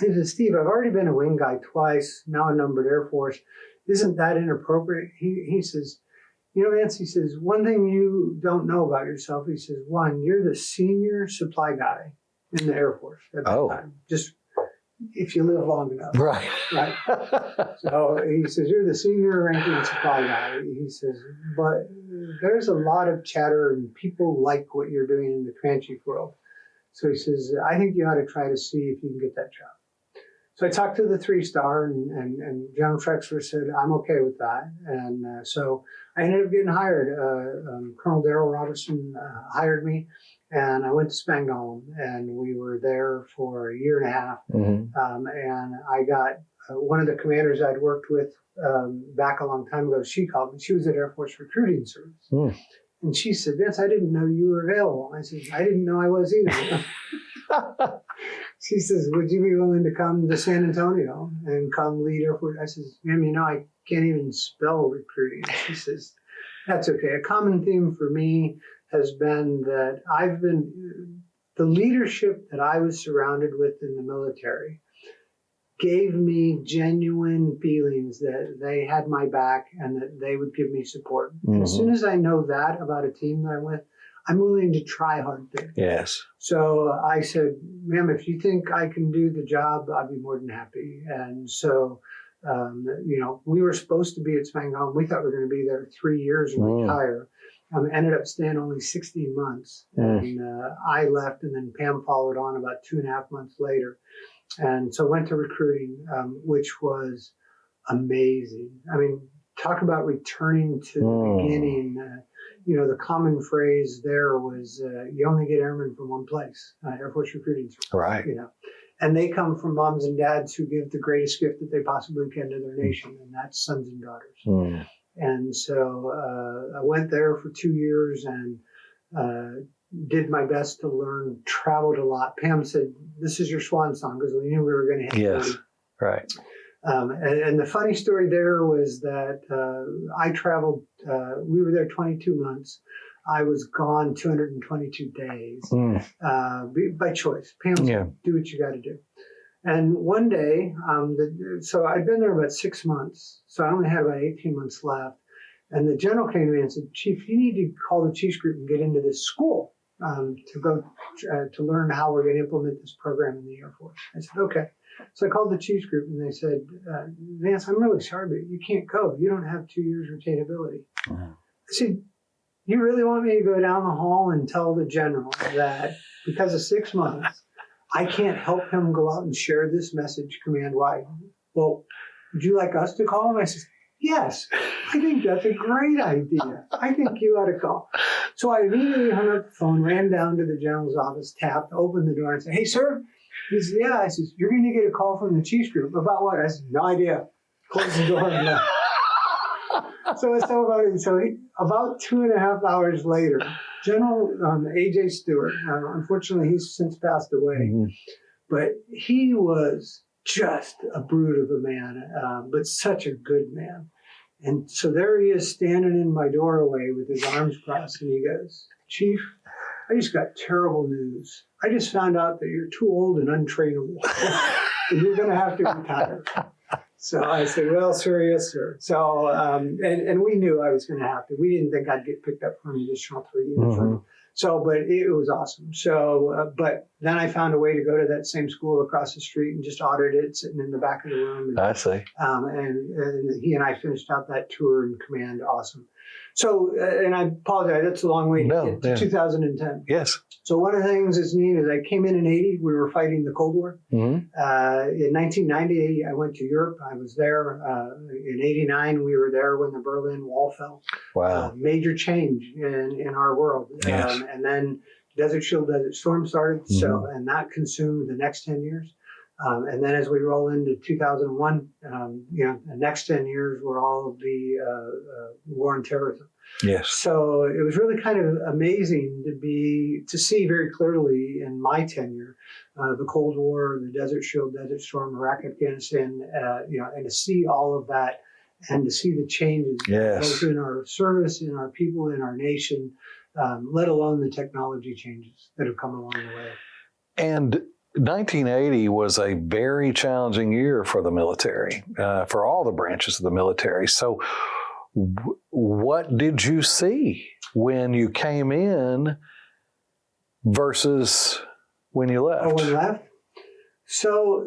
He says, Steve, I've already been a wing guy twice, now a numbered Air Force. Isn't that inappropriate? He says, Vance, he says, one thing you don't know about yourself, he says, one, you're the senior supply guy in the Air Force at that time. Just if you live long enough. Right. So he says, you're the senior ranking supply guy. He says, but there's a lot of chatter and people like what you're doing in the command chief world. So he says, I think you ought to try to see if you can get that job. So I talked to the 3-star, and General Trexler said, I'm okay with that. And so I ended up getting hired. Colonel Darrell Robertson hired me, and I went to Spangdahlem, and we were there for a year and a half. And I got one of the commanders I'd worked with back a long time ago. She called me. She was at Air Force Recruiting Service. And she said, Vince, I didn't know you were available. I said, I didn't know I was either. She says, would you be willing to come to San Antonio and come lead Air Force? I says, ma'am, I can't even spell recruiting. She says, that's okay. A common theme for me has been that the leadership that I was surrounded with in the military gave me genuine feelings that they had my back and that they would give me support. And as soon as I know that about a team that I'm with, I'm willing to try hard things. Yes. So I said, ma'am, if you think I can do the job, I'd be more than happy. And so, we were supposed to be at Spangdahlem. We thought we were going to be there 3 years and retire. Ended up staying only 16 months. And I left, and then Pam followed on about 2.5 months later. And so went to recruiting, which was amazing. I mean, talk about returning to the beginning. The common phrase there was, you only get airmen from one place, Air Force Recruiting Service. Right. And they come from moms and dads who give the greatest gift that they possibly can to their nation, and that's sons and daughters. And so I went there for 2 years and did my best to learn, traveled a lot. Pam said, this is your swan song, because we knew we were going to hit 30. Right. And the funny story there was that I traveled, we were there 22 months. I was gone 222 days by choice. Pam said, do what you got to do. And one day, so I'd been there about 6 months, so I only had about 18 months left. And the general came to me and said, Chief, you need to call the Chiefs group and get into this school to go to learn how we're going to implement this program in the Air Force. I said, okay. So I called the Chiefs group and they said, Vance, I'm really sorry, but you can't go. You don't have 2 years retainability. I said, you really want me to go down the hall and tell the general that because of 6 months, I can't help him go out and share this message command-wide? Well, would you like us to call him? I said, yes, I think that's a great idea. I think you ought to call. So I immediately hung up the phone, ran down to the general's office, tapped, opened the door, and said, hey, sir. He said, yeah. I said, you're going to get a call from the Chiefs group. About what? I said, no idea. Closed the door and left. So about 2.5 hours later, General A.J. Stewart, unfortunately, he's since passed away, but he was just a brute of a man, but such a good man. And so there he is standing in my doorway with his arms crossed, and he goes, Chief, I just got terrible news. I just found out that you're too old and untrainable, and you're going to have to retire. So I said, well, sir, yes, sir. So, and we knew I was going to have to. We didn't think I'd get picked up for an additional 3 years. So, but it was awesome. So, but then I found a way to go to that same school across the street and just audit it, sitting in the back of the room. And, I see. And he and I finished out that tour in command. Awesome. So, and I apologize, that's a long way to get to 2010. Yes. So one of the things that's neat is I came in 80, we were fighting the Cold War. In 1990, I went to Europe. I was there. In 89, we were there when the Berlin Wall fell. Wow. Major change in our world. Yes. And then Desert Shield, Desert Storm started. So, and that consumed the next 10 years. And then as we roll into 2001, the next 10 years were all of the war on terrorism. Yes. So it was really kind of amazing to see very clearly in my tenure the Cold War, the Desert Shield, Desert Storm, Iraq, Afghanistan, and to see all of that and to see the changes both in our service, in our people, in our nation, let alone the technology changes that have come along the way. And 1980 was a very challenging year for the military, for all the branches of the military. So what did you see when you came in versus when you left? Oh, when I left? So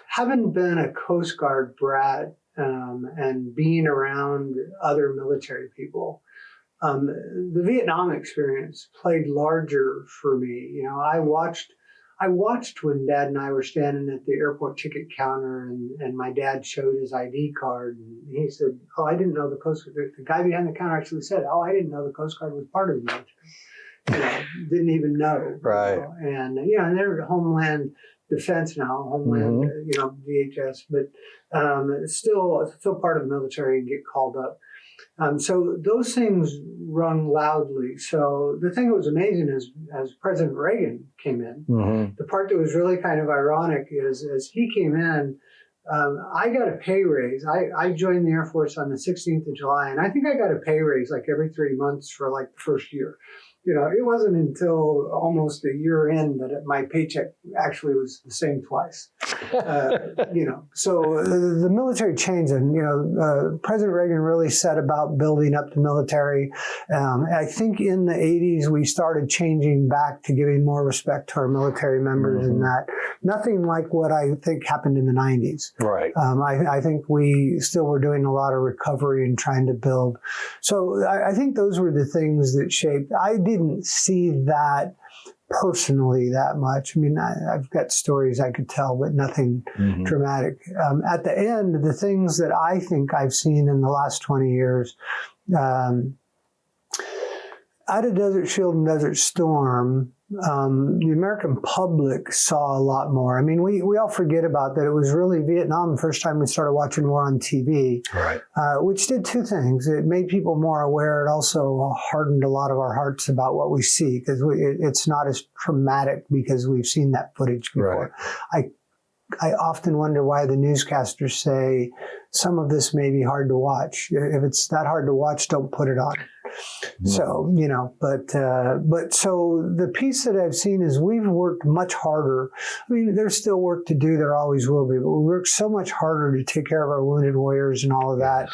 having been a Coast Guard brat and being around other military people, the Vietnam experience played larger for me. You know, I watched when Dad and I were standing at the airport ticket counter, and my dad showed his ID card, and he said, "Oh, I didn't know the Coast Guard." The guy behind the counter actually said, "Oh, I didn't know the Coast Guard was part of the military." You know, didn't even know. Right. You know? And and they're Homeland Defense now, Homeland, DHS, but still part of the military and get called up. So those things rung loudly. So the thing that was amazing is, as President Reagan came in, the part that was really kind of ironic is as he came in, I got a pay raise. I joined the Air Force on the 16th of July, and I think I got a pay raise like every 3 months for like the first year. You know, it wasn't until almost a year in that my paycheck actually was the same twice. So the military changed, and President Reagan really set about building up the military. I think in the 80s we started changing back to giving more respect to our military members, and that nothing like what I think happened in the 90s. Right. I think we still were doing a lot of recovery and trying to build. So I think those were the things that shaped. I didn't see that personally that much. I mean, I've got stories I could tell, but nothing dramatic. At the end, the things that I think I've seen in the last 20 years, out of Desert Shield and Desert Storm, the American public saw a lot more. I mean, we all forget about that. It was really Vietnam the first time we started watching war on TV, right. Which did two things. It made people more aware. It also hardened a lot of our hearts about what we see, because it's not as traumatic because we've seen that footage before. Right. I often wonder why the newscasters say some of this may be hard to watch. If it's that hard to watch, don't put it on. So, but so the piece that I've seen is we've worked much harder. I mean, there's still work to do. There always will be, but we work so much harder to take care of our wounded warriors and all of that.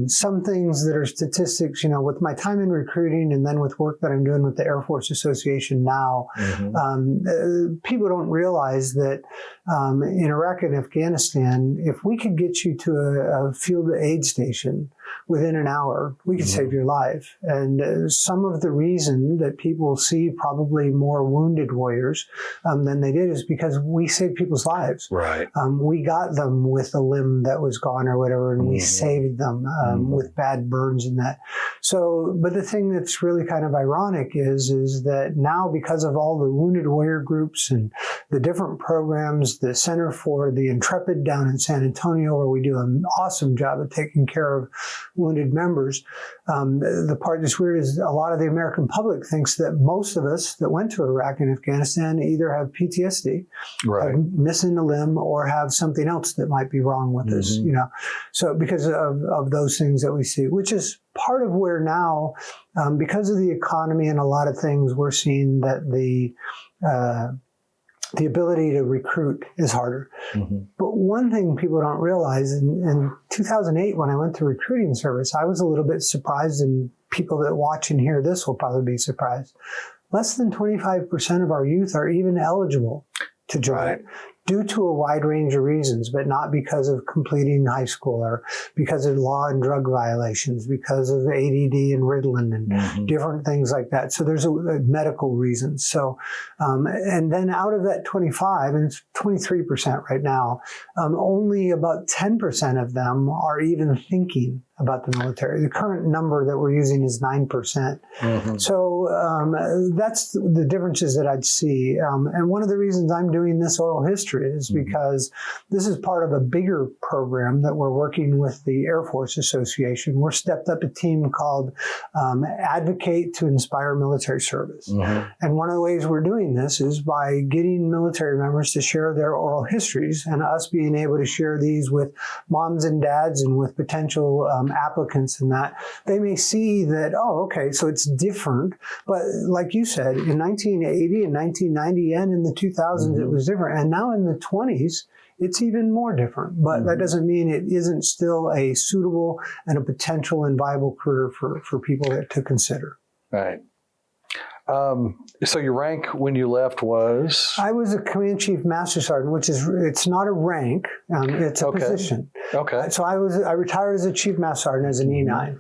Some things that are statistics, with my time in recruiting and then with work that I'm doing with the Air Force Association now, people don't realize that in Iraq and Afghanistan, if we could get you to a field aid station within an hour, we could save your life. And some of the reason that people see probably more wounded warriors than they did is because we saved people's lives. Right. We got them with a limb that was gone or whatever, and we saved them with bad burns and that. So, but the thing that's really kind of ironic is that now, because of all the wounded warrior groups and the different programs, the Center for the Intrepid down in San Antonio, where we do an awesome job of taking care of wounded members. The part that's weird is a lot of the American public thinks that most of us that went to Iraq and Afghanistan either have PTSD, Right. have missing a limb, or have something else that might be wrong with us, you know. So because of those things that we see, which is part of where now, because of the economy and a lot of things, we're seeing that the ability to recruit is harder. But one thing people don't realize, in 2008, when I went to recruiting service, I was a little bit surprised, and people that watch and hear this will probably be surprised. Less than 25% of our youth are even eligible to join. Right. Due to a wide range of reasons, but not because of completing high school or because of law and drug violations, because of ADD and Ritalin and different things like that. So there's a medical reasons. So, and then out of that 25, and it's 23% right now, only about 10% of them are even thinking about the military. The current number that we're using is 9%. So that's the differences that I'd see. And one of the reasons I'm doing this oral history is because this is part of a bigger program that we're working with the Air Force Association. We're stepped up a team called Advocate to Inspire Military Service. And one of the ways we're doing this is by getting military members to share their oral histories, and us being able to share these with moms and dads and with potential applicants, and that they may see that, oh, okay, so it's different. But like you said, in 1980 and 1990 and in the 2000s, it was different. And now in the 20s, it's even more different. But that doesn't mean it isn't still a suitable and a potential and viable career for people to consider. Right. So your rank when you left was? I was a Command Chief Master Sergeant, which is, it's not a rank, it's a position. Okay. So I retired as a Chief Master Sergeant as an E9.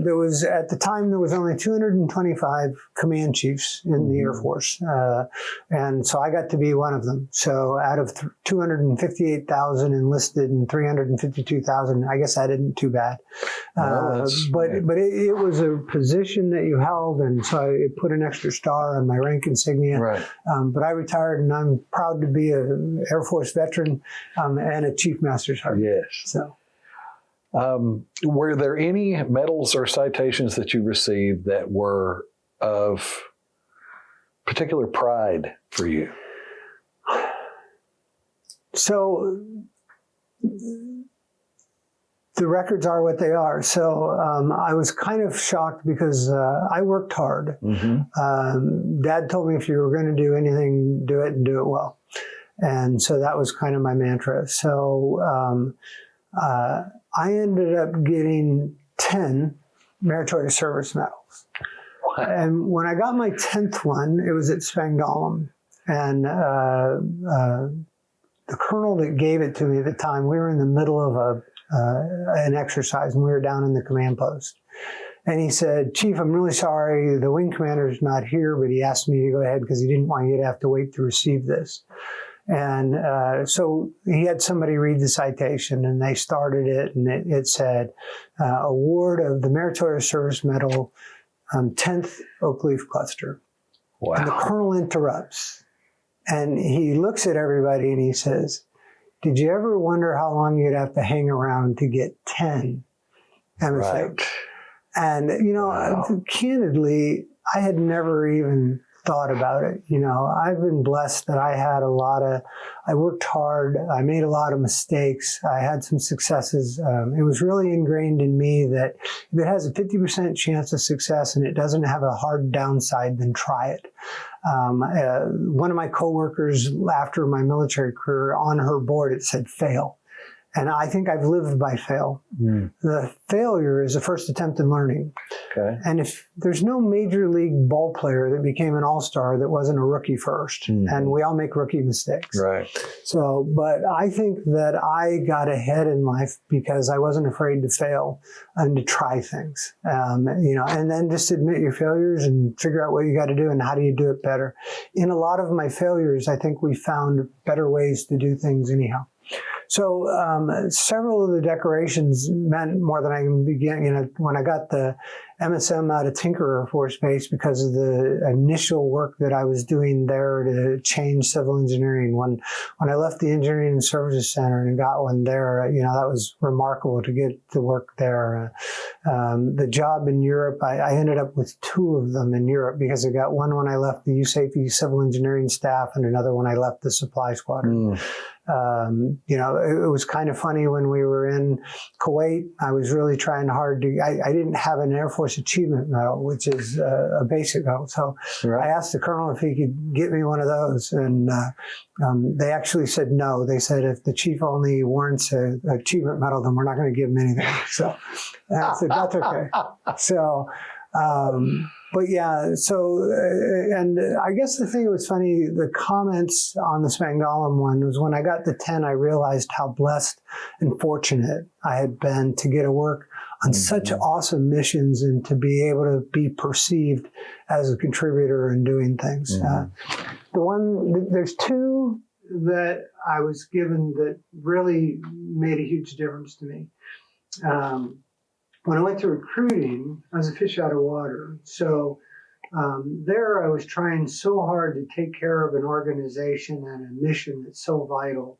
There was, at the time, there was only 225 command chiefs in the Air Force. And so I got to be one of them. So out of 258,000 enlisted and 352,000, I guess that isn't too bad. But it was a position that you held, and so it put an extra star on my rank insignia. Right. But I retired, and I'm proud to be an Air Force veteran and a Chief Master Sergeant. Yes. So. Were there any medals or citations that you received that were of particular pride for you? So the records are what they are. So I was kind of shocked because I worked hard. Dad told me if you were going to do anything, do it and do it well. And so that was kind of my mantra. So I ended up getting 10 meritorious service medals. Wow. And when I got my 10th one, it was at Spangdahlem. And the colonel that gave it to me at the time, we were in the middle of an exercise, and we were down in the command post. And he said, "Chief, I'm really sorry. The wing commander's not here, but he asked me to go ahead because he didn't want you to have to wait to receive this." And so he had somebody read the citation, and they started it, and it said, award of the Meritorious Service Medal, 10th Oak Leaf Cluster. Wow. And the colonel interrupts, and he looks at everybody and he says, "Did you ever wonder how long you'd have to hang around to get 10 MSA?" Right. And, you know, candidly, I had never even thought about it. You know, I've been blessed that I worked hard. I made a lot of mistakes. I had some successes. It was really ingrained in me that if it has a 50% chance of success and it doesn't have a hard downside, then try it. One of my coworkers, after my military career, on her board, it said fail. And I think I've lived by fail. The failure is the first attempt in learning. Okay. And if there's no major league ball player that became an all-star that wasn't a rookie first, and we all make rookie mistakes. Right. So, but I think that I got ahead in life because I wasn't afraid to fail and to try things, and then just admit your failures and figure out what you got to do and how do you do it better. In a lot of my failures, I think we found better ways to do things anyhow. So several of the decorations meant more than I can begin. When I got the MSM out of Tinker Air Force Base because of the initial work that I was doing there to change civil engineering. When I left the Engineering and Services Center and got one there, that was remarkable to get to work there. The job in Europe, I ended up with 2 of them in Europe because I got one when I left the USAFE civil engineering staff and another when I left the supply squadron. It was kind of funny when we were in Kuwait. I was really trying hard to. I didn't have an Air Force Achievement Medal, which is a basic medal. So I asked the colonel if he could get me one of those, and they actually said no. They said if the chief only warrants an achievement medal, then we're not going to give him anything. So I said that's okay. So. But yeah, and I guess the thing that was funny, the comments on the Spangdahlem one was when I got the 10, I realized how blessed and fortunate I had been to get to work on such awesome missions and to be able to be perceived as a contributor in doing things. There's 2 that I was given that really made a huge difference to me. When I went to recruiting, I was a fish out of water. So there I was trying so hard to take care of an organization and a mission that's so vital.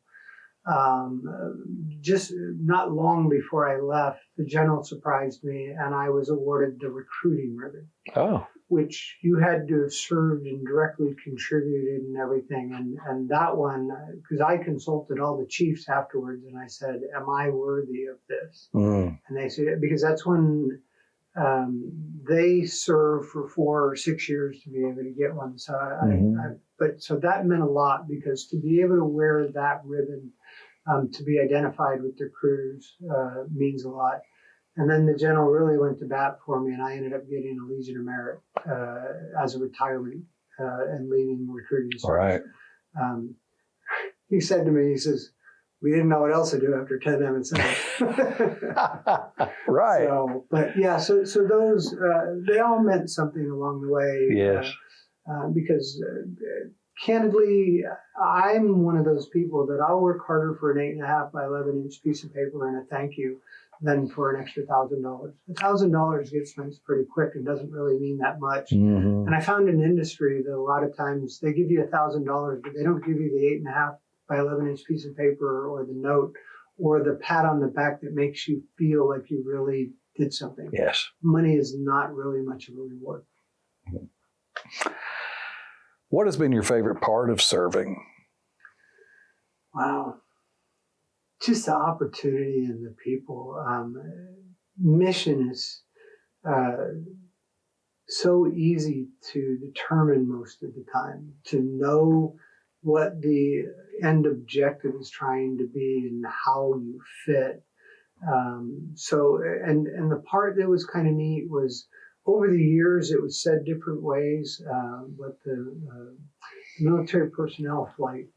Just not long before I left, the general surprised me and I was awarded the recruiting ribbon. Oh. Which you had to have served and directly contributed and everything. And that one, because I consulted all the chiefs afterwards and I said, am I worthy of this? And they said, because that's when they serve for 4 or 6 years to be able to get one. So so that meant a lot because to be able to wear that ribbon, to be identified with the crews means a lot. And then the general really went to bat for me, and I ended up getting a Legion of Merit as a retirement and leaving recruiting service. Right. He said to me, he says, we didn't know what else to do after 10 M&Ms. Right. So those, they all meant something along the way. Yes. Because candidly, I'm one of those people that I'll work harder for an 8.5 by 11-inch piece of paper and a thank you than for an extra $1,000. $1,000 gets spent pretty quick and doesn't really mean that much. And I found in industry that a lot of times they give you $1,000, but they don't give you the 8.5 by 11-inch piece of paper or the note or the pat on the back that makes you feel like you really did something. Yes. Money is not really much of a reward. What has been your favorite part of serving? Wow. Just the opportunity and the people. Mission is so easy to determine most of the time, to know what the end objective is trying to be and how you fit. And the part that was kind of neat was over the years, it was said different ways, but the military personnel flight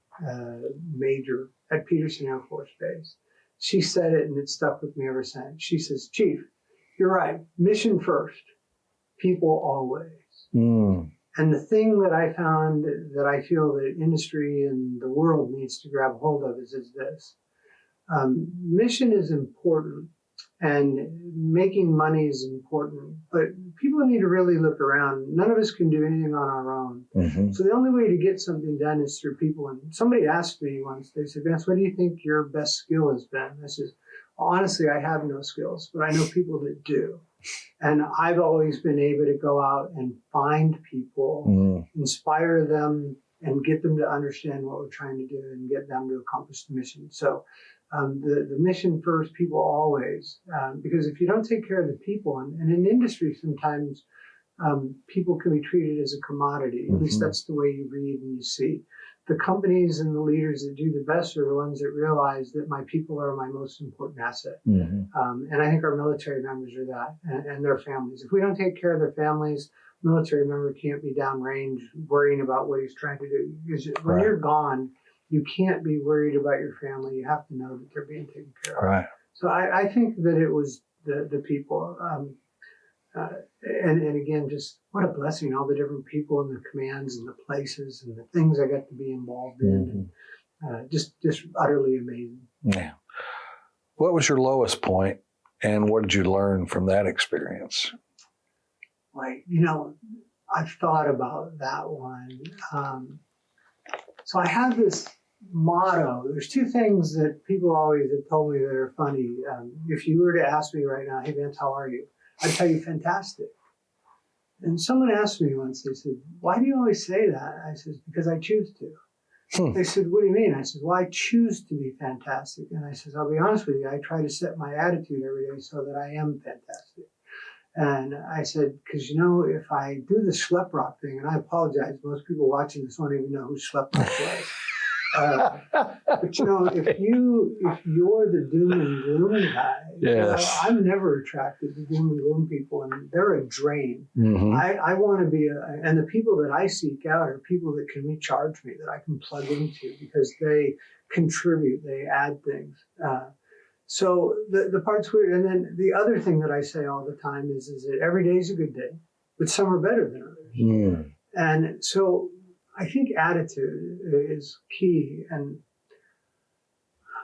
major at Peterson Air Force Base, she said it and it stuck with me ever since. She says, Chief, you're right, mission first, people always. And the thing that I found that I feel that industry and the world needs to grab hold of is this. Mission is important and making money is important, but people need to really look around. None of us can do anything on our own. So the only way to get something done is through people. And somebody asked me once, they said, Vance, what do you think your best skill has been? I said, honestly, I have no skills, but I know people that do. And I've always been able to go out and find people, inspire them, and get them to understand what we're trying to do and get them to accomplish the mission. So the mission first, people always. Because if you don't take care of the people, and in industry sometimes people can be treated as a commodity. At least that's the way you read and you see. the companies and the leaders that do the best are the ones that realize that my people are my most important asset. And I think our military members are that, and their families. If we don't take care of their families, military member can't be downrange worrying about what he's trying to do. Because when you're gone, you can't be worried about your family. You have to know that they're being taken care of. Right. So I think that it was the people. And again, just what a blessing, all the different people and the commands and the places and the things I got to be involved in. Just utterly amazing. Yeah. What was your lowest point, and what did you learn from that experience? Like, I've thought about that one. So I have this motto. There's two things that people always have told me that are funny. If you were to ask me right now, hey, Vance, how are you? I'd tell you fantastic. And someone asked me once, they said, why do you always say that? I said, because I choose to. They said, what do you mean? I said, well, I choose to be fantastic. And I said, I'll be honest with you, I try to set my attitude every day so that I am fantastic. And I said, because, if I do the schlep rock thing, and I apologize, most people watching this won't even know who schlep rock was. But if you're the doom and gloom guy, yes. I'm never attracted to doom and gloom people, and they're a drain. I want to be and the people that I seek out are people that can recharge me, that I can plug into because they contribute, they add things. So the part's weird. And then the other thing that I say all the time is that every day is a good day, but some are better than others. And so I think attitude is key. And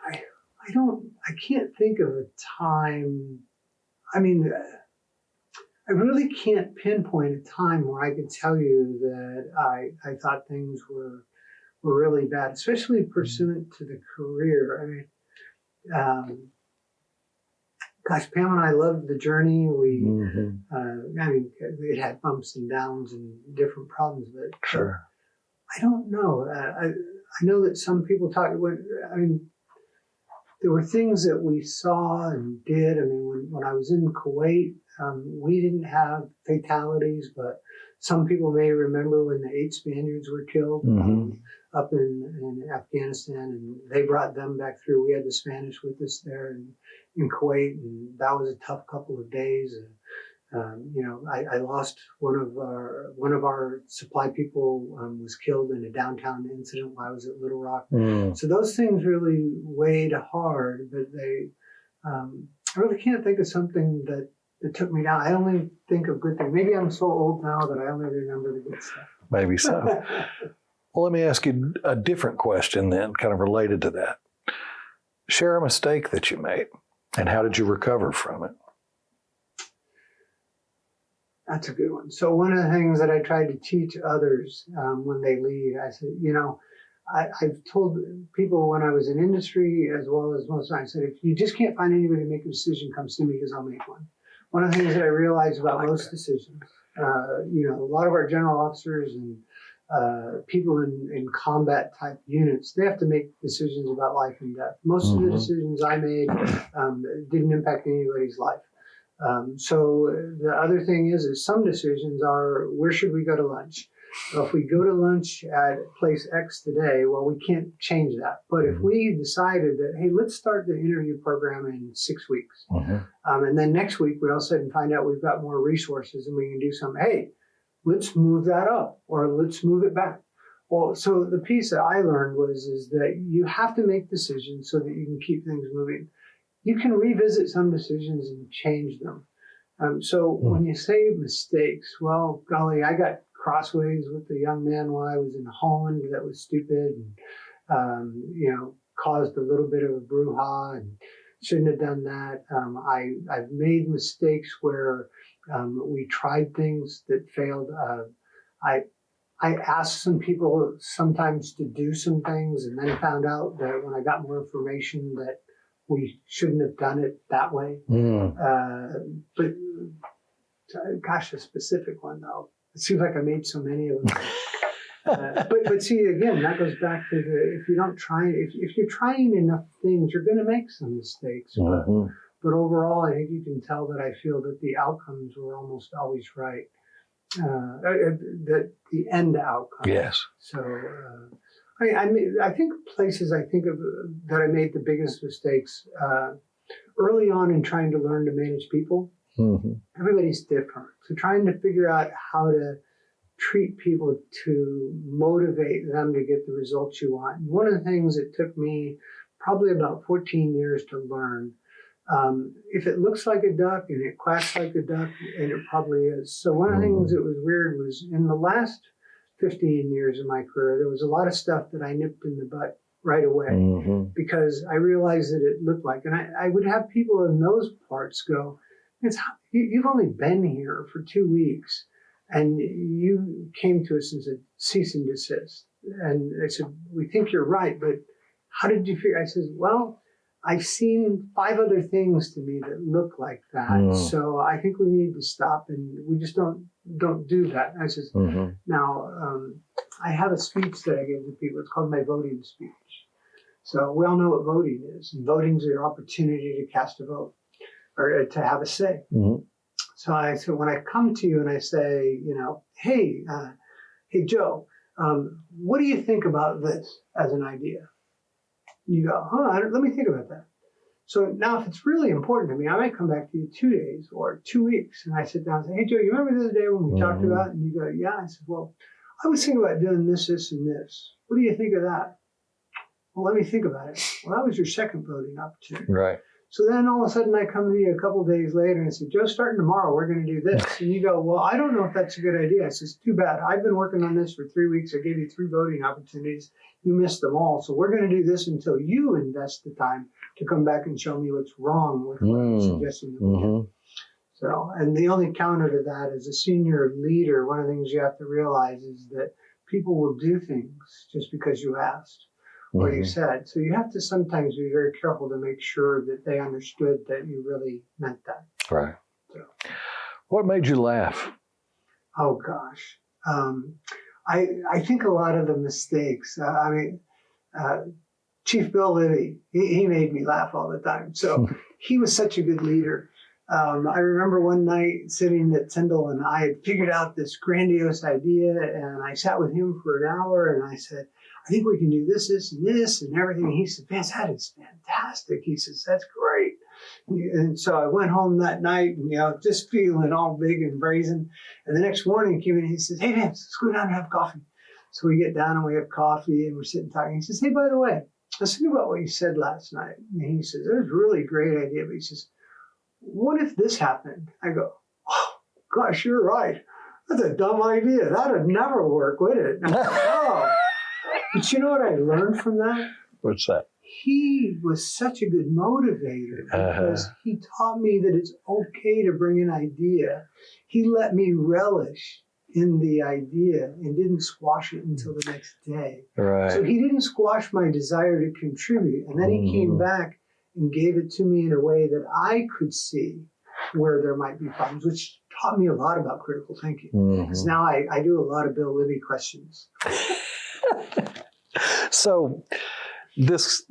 I can't think of a time. I mean, I really can't pinpoint a time where I could tell you that I thought things were really bad, especially pursuant to the career. I mean, gosh, Pam and I loved the journey. It had bumps and downs and different problems, but sure. I don't know. I know that some people talk. There were things that we saw and did. I mean, when I was in Kuwait, we didn't have fatalities, but some people may remember when the 8 Spaniards were killed up in Afghanistan, and they brought them back through. We had the Spanish with us there in Kuwait, and that was a tough couple of days. I lost one of our supply people was killed in a downtown incident while I was at Little Rock. So those things really weighed hard, but I really can't think of something that took me down. I only think of good things. Maybe I'm so old now that I only remember the good stuff. Maybe so. Well, let me ask you a different question then, kind of related to that. Share a mistake that you made, and how did you recover from it? That's a good one. So one of the things that I tried to teach others when they lead, I said, I've told people when I was in industry as well as most, I said, if you just can't find anybody to make a decision, come see me because I'll make one. One of the things that I realized about most decisions, a lot of our general officers and people in combat type units, they have to make decisions about life and death. Most of the decisions I made didn't impact anybody's life. So the other thing is some decisions are, where should we go to lunch? Well, if we go to lunch at place X today, well, we can't change that. But if we decided that, hey, let's start the interview program in 6 weeks. And then next week, we all of a sudden find out we've got more resources and we can do something. Hey, let's move that up or let's move it back. Well, so the piece that I learned is that you have to make decisions so that you can keep things moving. You can revisit some decisions and change them. So when you say mistakes, well, golly, I got crossways with a young man while I was in Holland that was stupid and, caused a little bit of a brouhaha and shouldn't have done that. I've made mistakes where we tried things that failed. I asked some people sometimes to do some things and then found out that when I got more information that we shouldn't have done it that way. But gosh, a specific one though. It seems like I made so many of them. But see, again, that goes back to if you're trying enough things, you're going to make some mistakes. But overall, I think you can tell that I feel that the outcomes were almost always right. The end outcome. Yes. So I think places I think of that I made the biggest mistakes early on in trying to learn to manage people. Mm-hmm. Everybody's different. So trying to figure out how to treat people to motivate them to get the results you want. And one of the things that took me probably about 14 years to learn, if it looks like a duck and it quacks like a duck, and it probably is. So one of the things that was weird was in the last 15 years of my career, there was a lot of stuff that I nipped in the butt right away because I realized that it looked like, and I would have people in those parts go, you've only been here for 2 weeks and you came to us and said, cease and desist. And I said, we think you're right, but how did you figure? I said, well, I've seen 5 other things to me that look like that. So I think we need to stop, and we just don't do that. And I said, now, I have a speech that I give to people. It's called my voting speech. So we all know what voting is. And voting is your opportunity to cast a vote or to have a say. So I said, when I come to you and I say, hey Joe, what do you think about this as an idea? You go, let me think about that. So now if it's really important to me, I might come back to you 2 days or 2 weeks. And I sit down and say, hey, Joe, you remember the other day when we talked about it? And you go, yeah. I said, well, I was thinking about doing this, this, and this. What do you think of that? Well, let me think about it. Well, that was your second voting opportunity. Right. So then all of a sudden I come to you a couple of days later and I say, Joe, starting tomorrow, we're going to do this. And you go, well, I don't know if that's a good idea. I says, too bad. I've been working on this for 3 weeks. I gave you 3 voting opportunities. You missed them all. So we're going to do this until you invest the time to come back and show me what's wrong with what you're suggesting that we do. So, and the only counter to that as a senior leader, one of the things you have to realize is that people will do things just because you asked. What you said. So you have to sometimes be very careful to make sure that they understood that you really meant that. Right. So. What made you laugh? Oh, gosh. I think a lot of the mistakes, Chief Bill Libby, he made me laugh all the time. So he was such a good leader. I remember one night sitting at Tyndall and I had figured out this grandiose idea and I sat with him for an hour and I said, I think we can do this, this, and this, and everything. And he said, Vance, that is fantastic. He says, that's great. And so I went home that night, and, just feeling all big and brazen. And the next morning he came in and he says, hey, Vance, let's go down and have coffee. So we get down and we have coffee and we're sitting talking. He says, hey, by the way, let's think about what you said last night. And he says, that was a really great idea. But he says, what if this happened? I go, oh, gosh, you're right. That's a dumb idea. That would never work, would it? And I go, oh. But you know what I learned from that? What's that? He was such a good motivator because he taught me that it's okay to bring an idea. He let me relish in the idea and didn't squash it until the next day. Right. So he didn't squash my desire to contribute. And then he came back and gave it to me in a way that I could see where there might be problems, which taught me a lot about critical thinking. Because now I do a lot of Bill Libby questions. So this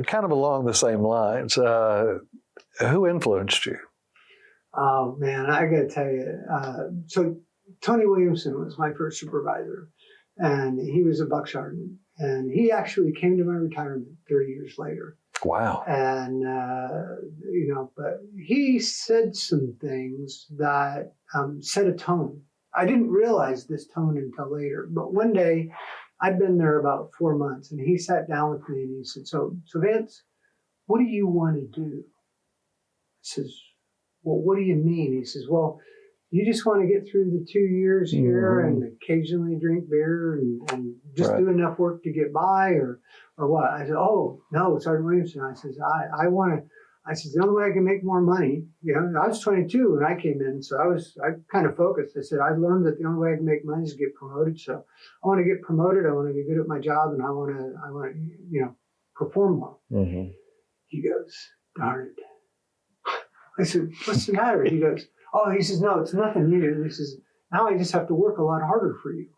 kind of along the same lines, who influenced you? Oh, man, I got to tell you. So Tony Williamson was my first supervisor, and he was a buck sergeant. And he actually came to my retirement 30 years later. Wow. And, but he said some things that set a tone. I didn't realize this tone until later. But one day, I'd been there about 4 months, and he sat down with me and he said, so Vance, what do you want to do? I says, well, what do you mean? He says, well, you just want to get through the 2 years here and occasionally drink beer and just do enough work to get by or what? I said, oh, no, Sergeant Williamson. I says, I said, the only way I can make more money, I was 22 when I came in, so I kind of focused. I said, I learned that the only way I can make money is to get promoted. So I want to get promoted. I want to be good at my job, and I want to, perform well. He goes, darn it. I said, what's the matter? He goes, he says, no, it's nothing new. He says, now I just have to work a lot harder for you.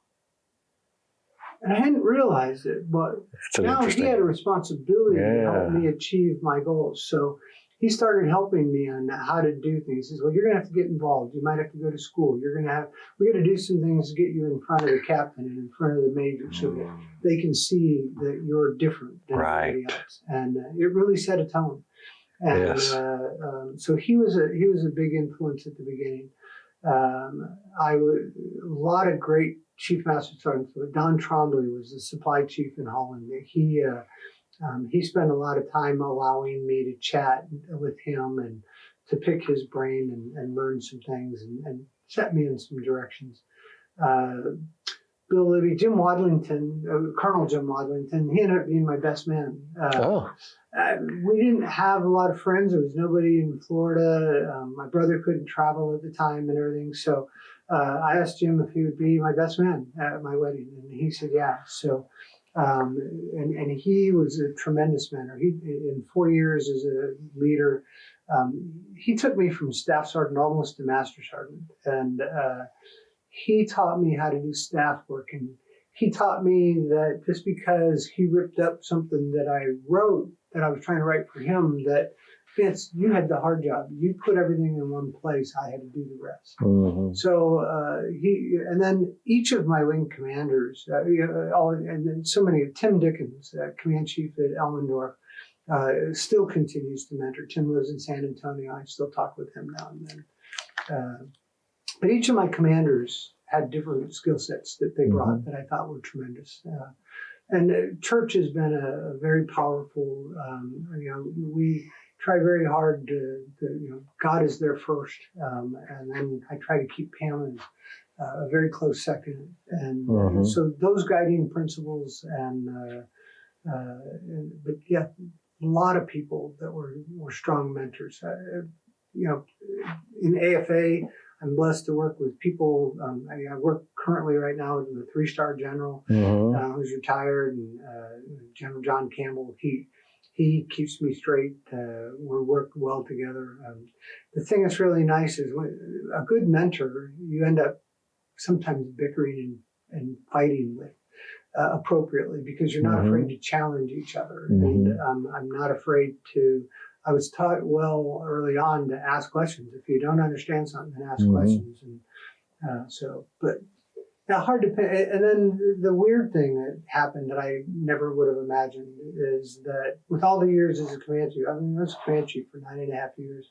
And I hadn't realized it, but now he had a responsibility to help me achieve my goals. So he started helping me on how to do things. He says, well, you're going to have to get involved. You might have to go to school. We got to do some things to get you in front of the captain and in front of the major so that they can see that you're different than everybody else. And it really set a tone. And so he was a big influence at the beginning. A lot of great chief master sergeants. Don Trombley was the supply chief in Holland. He spent a lot of time allowing me to chat with him and to pick his brain and learn some things and set me in some directions. Bill Libby, Jim Wadlington, Colonel Jim Wadlington, he ended up being my best man. We didn't have a lot of friends. There was nobody in Florida. My brother couldn't travel at the time and everything. So I asked Jim if he would be my best man at my wedding, and he said yeah. So, and he was a tremendous mentor. He, in 4 years as a leader, he took me from staff sergeant almost to master sergeant, and he taught me how to do staff work, and he taught me that just because he ripped up something that I wrote that I was trying to write for him, that Vance, you had the hard job. You put everything in one place. I had to do the rest. Mm-hmm. So and then each of my wing commanders, and then so many. Tim Dickens, command chief at Elmendorf, still continues to mentor. Tim lives in San Antonio. I still talk with him now and then. But each of my commanders had different skill sets that they brought that I thought were tremendous. And church has been a very powerful, we try very hard to God is there first. And then I try to keep Pam as a very close second. And so those guiding principles but yeah, a lot of people that were strong mentors. In AFA, I'm blessed to work with people. I work currently right now with a 3-star general who's retired, and General John Campbell. He keeps me straight. We work well together. The thing that's really nice is a good mentor, you end up sometimes bickering and fighting with appropriately because you're not afraid to challenge each other. And I'm not afraid to. I was taught well early on to ask questions. If you don't understand something, then ask questions. And but now hard to pay. And then the weird thing that happened that I never would have imagined is that with all the years as a command chief, I was a command chief for 9.5 years.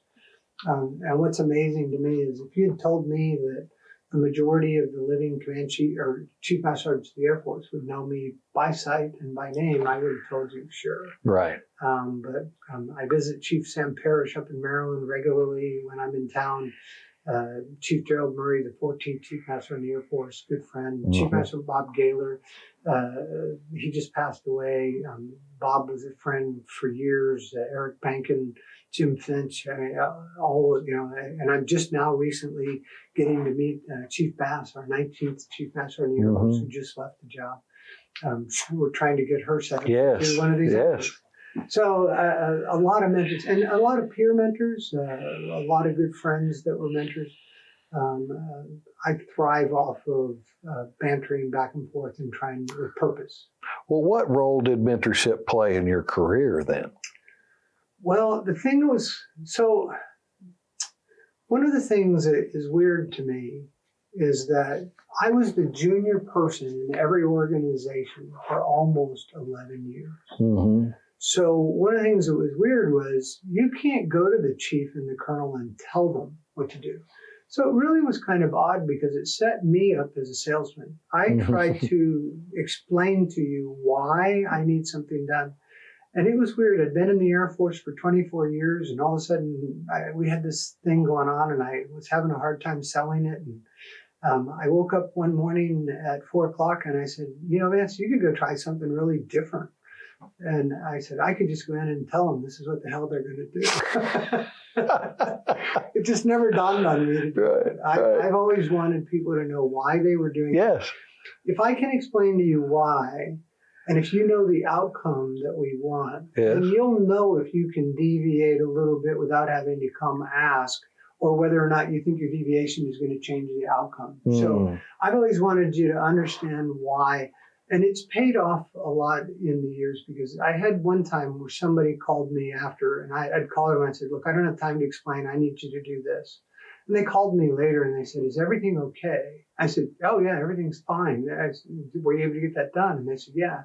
And what's amazing to me is if you had told me that the majority of the living command chief or chief master sergeants of the Air Force would know me by sight and by name, I would have told you sure. Right. But I visit Chief Sam Parrish up in Maryland regularly when I'm in town. Chief Gerald Murray, the 14th Chief Master in the Air Force, good friend. Chief Master Bob Gaylor, he just passed away. Bob was a friend for years. Eric Bankin, Jim Finch, and I'm just now recently getting to meet Chief Bass, our 19th Chief Master in the Air Force, who just left the job. We're trying to get her set up to one of these. Yes. So a lot of mentors and a lot of peer mentors, a lot of good friends that were mentors. I thrive off of bantering back and forth and trying with purpose. Well, what role did mentorship play in your career then? Well, the thing was, so one of the things that is weird to me is that I was the junior person in every organization for almost 11 years. So one of the things that was weird was you can't go to the chief and the colonel and tell them what to do. So it really was kind of odd because it set me up as a salesman. I tried to explain to you why I need something done. And it was weird. I'd been in the Air Force for 24 years, and all of a sudden we had this thing going on, and I was having a hard time selling it. And I woke up one morning at 4 o'clock, and I said, Vance, you could go try something really different. And I said, I could just go in and tell them this is what the hell they're going to do. It just never dawned on me to do it. I've always wanted people to know why they were doing it. If I can explain to you why, and if you know the outcome that we want, then you'll know if you can deviate a little bit without having to come ask, or whether or not you think your deviation is going to change the outcome. So I've always wanted you to understand why. And it's paid off a lot in the years, because I had one time where somebody called me after, and I'd call them and I said, look, I don't have time to explain. I need you to do this. And they called me later and they said, is everything okay? I said, oh, yeah, everything's fine. I said, were you able to get that done? And they said, yeah.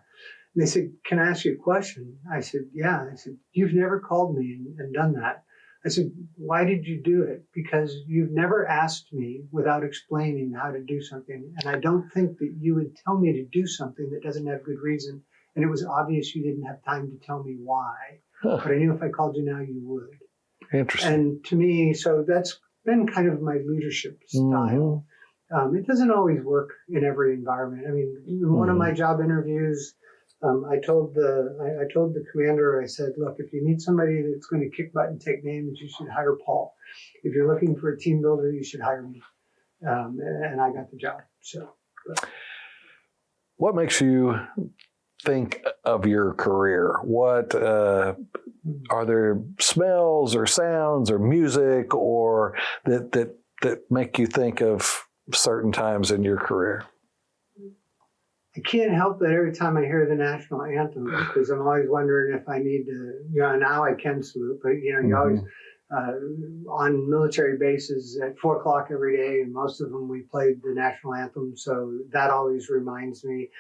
And they said, can I ask you a question? I said, yeah. I said, you've never called me and done that. I said, why did you do it? Because you've never asked me without explaining how to do something. And I don't think that you would tell me to do something that doesn't have good reason. And it was obvious you didn't have time to tell me why. Huh. But I knew if I called you now, you would. Interesting. And to me, so that's been kind of my leadership style. Mm-hmm. It doesn't always work in every environment. I mean, in one of my job interviews, I told the commander, I said, look, if you need somebody that's going to kick butt and take names, you should hire Paul. If you're looking for a team builder, you should hire me. And I got the job. So, what makes you think of your career? What are there smells or sounds or music or that make you think of certain times in your career? I can't help that every time I hear the national anthem, because I'm always wondering if I need to, now I can salute, but you always, on military bases at 4:00 every day, and most of them we played the national anthem, so that always reminds me.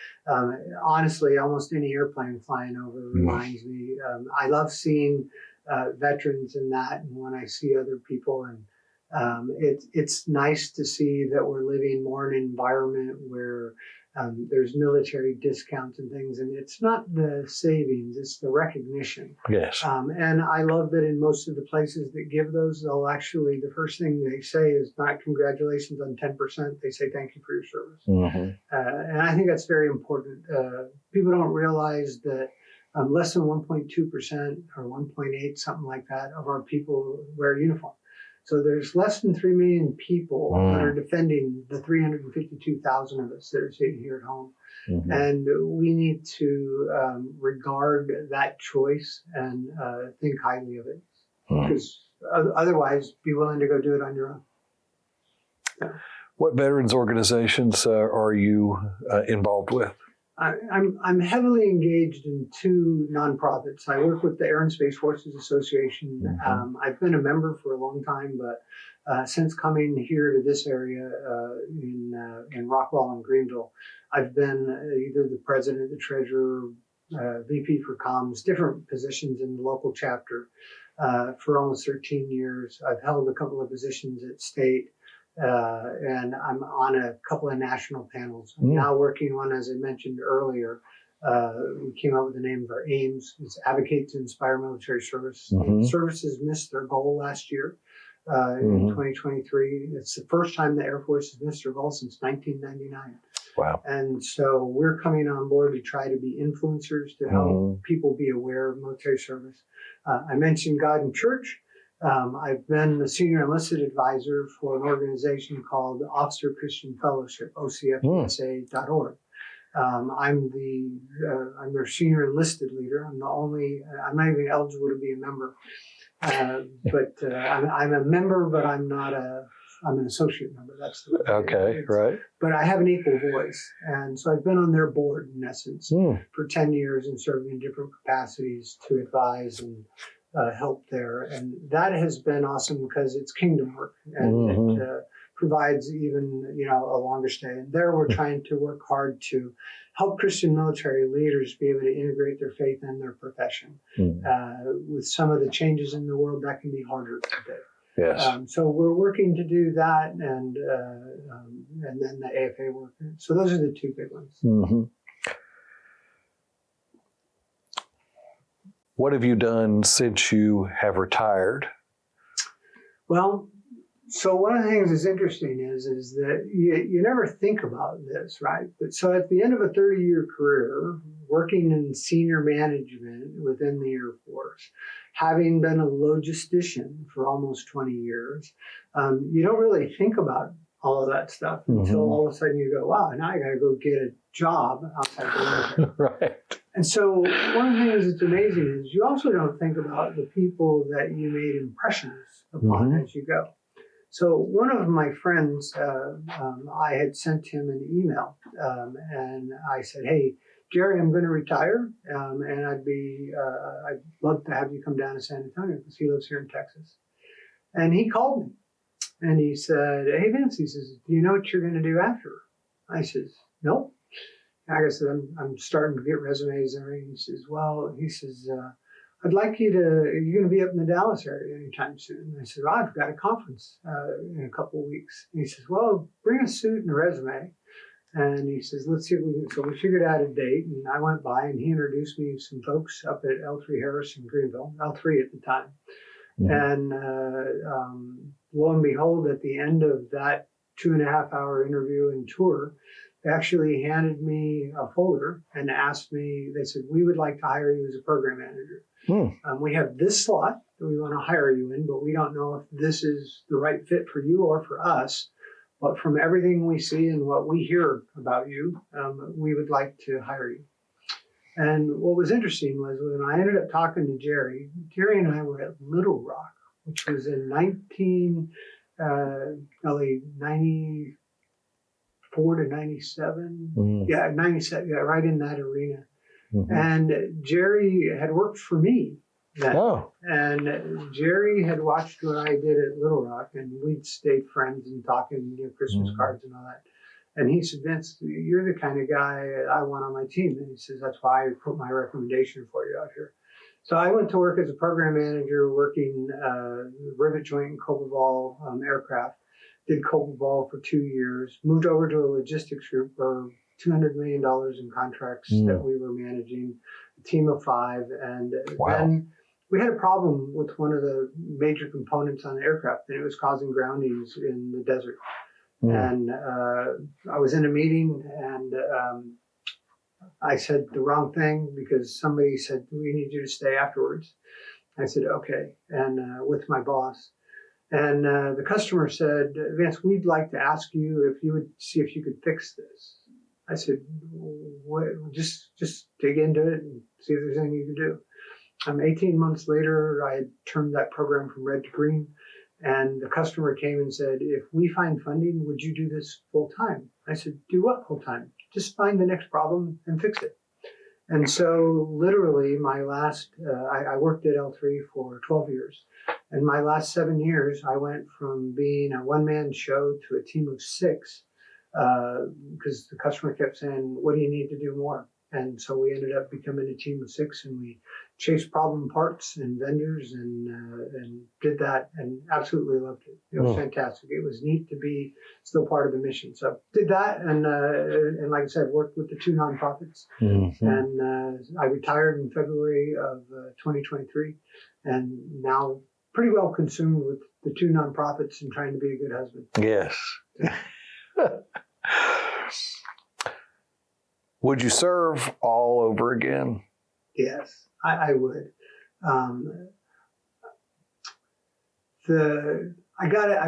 Honestly, almost any airplane flying over reminds me. I love seeing veterans in that, and when I see other people, and it's nice to see that we're living more in an environment where there's military discounts and things, and it's not the savings, it's the recognition. Yes. And I love that in most of the places that give those, they'll actually, the first thing they say is not congratulations on 10%, they say thank you for your service. Mm-hmm. And I think that's very important. People don't realize that less than 1.2% or 1.8, something like that, of our people wear a uniform. So there's less than 3 million people that are defending the 352,000 of us that are sitting here at home. Mm-hmm. And we need to regard that choice and think highly of it. Because otherwise, be willing to go do it on your own. Yeah. What veterans organizations are you involved with? I'm heavily engaged in 2 nonprofits. I work with the Air and Space Forces Association. Mm-hmm. I've been a member for a long time, but since coming here to this area in Rockwall and Greenville, I've been either the president, the treasurer, VP for comms, different positions in the local chapter for almost 13 years. I've held a couple of positions at state. And I'm on a couple of national panels. I'm now working on, as I mentioned earlier, we came up with the name of our aims. It's Advocate to Inspire Military Service. Mm-hmm. Services missed their goal last year in 2023. It's the first time the Air Force has missed their goal since 1999. Wow. And so we're coming on board to try to be influencers to help people be aware of military service. I mentioned God and Church. I've been the senior enlisted advisor for an organization called Officer Christian Fellowship, OCFUSA.org. I'm their senior enlisted leader. I'm not even eligible to be a member. I'm a member, but I'm an associate member. That's the way. Okay, right. But I have an equal voice. And so I've been on their board, in essence, for 10 years and serving in different capacities to advise and help there. And that has been awesome because it's kingdom work and it provides even, a longer stay. And there we're trying to work hard to help Christian military leaders be able to integrate their faith and their profession. With some of the changes in the world, that can be harder today. Yes. So we're working to do that and then the AFA work. So those are the 2 big ones. Mm-hmm. What have you done since you have retired? Well, so one of the things that's interesting is that you never think about this, right? But so at the end of a 30-year career, working in senior management within the Air Force, having been a logistician for almost 20 years, you don't really think about all of that stuff until all of a sudden you go, wow, now I got to go get a job outside the military. Right. And so one of the things that's amazing is you also don't think about the people that you made impressions upon as you go. So one of my friends, I had sent him an email, and I said, "Hey, Jerry, I'm going to retire, and I'd love to have you come down to San Antonio because he lives here in Texas." And he called me, and he said, "Hey, Vance," he says, "do you know what you're going to do after?" I says, "Nope." I said, I'm starting to get resumes and everything. He says, "Well," he says, "I'd like you to, you're going to be up in the Dallas area anytime soon." And I said, "Oh, I've got a conference in a couple of weeks." And he says, "Well, bring a suit and a resume." And he says, "Let's see if we can." So we figured out a date, and I went by, and he introduced me to some folks up at L3 Harris in Greenville, L3 at the time. Mm-hmm. And lo and behold, at the end of that 2.5-hour interview and tour, they actually handed me a folder and asked me, they said, "We would like to hire you as a program manager. We have this slot that we want to hire you in, but we don't know if this is the right fit for you or for us. But from everything we see and what we hear about you, we would like to hire you." And what was interesting was when I ended up talking to Jerry and I were at Little Rock, which was in 94 to 97. Yeah, 97, yeah, right in that arena. And Jerry had worked for me then. And Jerry had watched what I did at Little Rock, and we'd stayed friends and talking, Christmas cards and all that. And he said, "Vince, you're the kind of guy I want on my team." And he says, "That's why I put my recommendation for you out here." So I went to work as a program manager working rivet joint and Cobalt aircraft. Did Cobalt for 2 years. Moved over to a logistics group for $200 million in contracts that we were managing, a team of 5. And then we had a problem with one of the major components on the aircraft, and it was causing groundings in the desert. And I was in a meeting, and I said the wrong thing because somebody said, "We need you to stay afterwards." I said, "Okay," and with my boss. And the customer said, "Vance, we'd like to ask you if you would see if you could fix this." I said, "What? Just dig into it and see if there's anything you can do." 18 months later, I had turned that program from red to green. And the customer came and said, "If we find funding, would you do this full time?" I said, "Do what full time?" "Just find the next problem and fix it." And so literally my last, I worked at L3 for 12 years. And my last 7 years, I went from being a one-man show to a team of 6 because the customer kept saying, "What do you need to do more?" And so we ended up becoming a team of 6, and we chased problem parts and vendors and did that and absolutely loved it. It was fantastic. It was neat to be still part of the mission. So did that, and like I said, worked with the 2 nonprofits. And I retired in February of 2023, and now pretty well consumed with the 2 nonprofits and trying to be a good husband. Yes. Would you serve all over again? Yes, I would. I've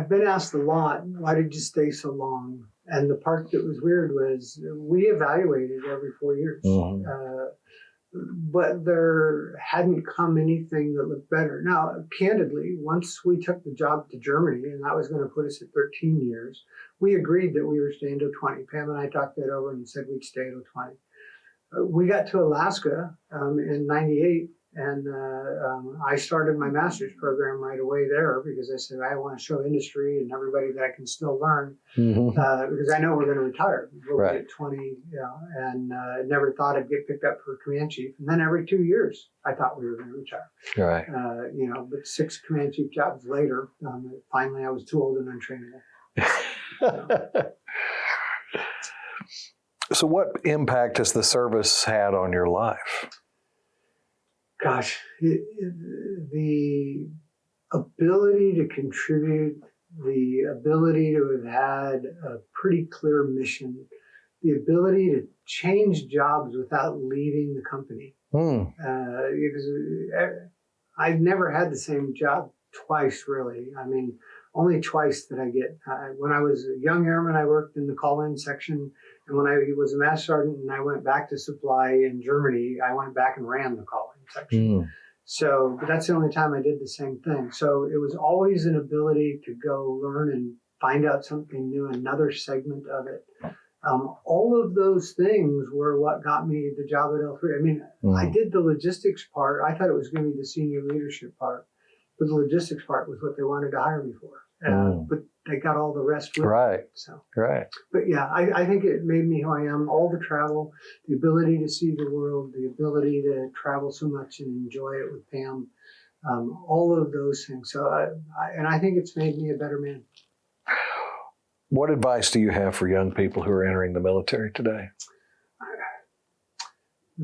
been asked a lot, "Why did you stay so long?" And the part that was weird was we evaluated every 4 years. But there hadn't come anything that looked better. Now, candidly, once we took the job to Germany, and that was going to put us at 13 years, we agreed that we were staying till 20. Pam and I talked that over and said we'd stay till 20. We got to Alaska in 98, and I started my master's program right away there because I said, I want to show industry and everybody that I can still learn because I know we're going to retire. We'll get 20, and never thought I'd get picked up for a command chief. And then every 2 years, I thought we were going to retire. Right. But 6 command chief jobs later, finally I was too old and untrainable. So what impact has the service had on your life? Gosh, the ability to contribute, the ability to have had a pretty clear mission, the ability to change jobs without leaving the company. Because I've never had the same job twice, really. I mean, only twice did I get. When I was a young airman, I worked in the call-in section. And when I was a master sergeant and I went back to supply in Germany, I went back and ran the call-in section. So, but that's the only time I did the same thing. So it was always an ability to go learn and find out something new, another segment of it. All of those things were what got me the job at L3. I mean, I did the logistics part. I thought it was going to be the senior leadership part, but the logistics part was what they wanted to hire me for. But they got all the rest with Right. it. So, Right. but yeah, I think it made me who I am. All the travel, the ability to see the world, the ability to travel so much and enjoy it with Pam, all of those things. So, I think it's made me a better man. What advice do you have for young people who are entering the military today?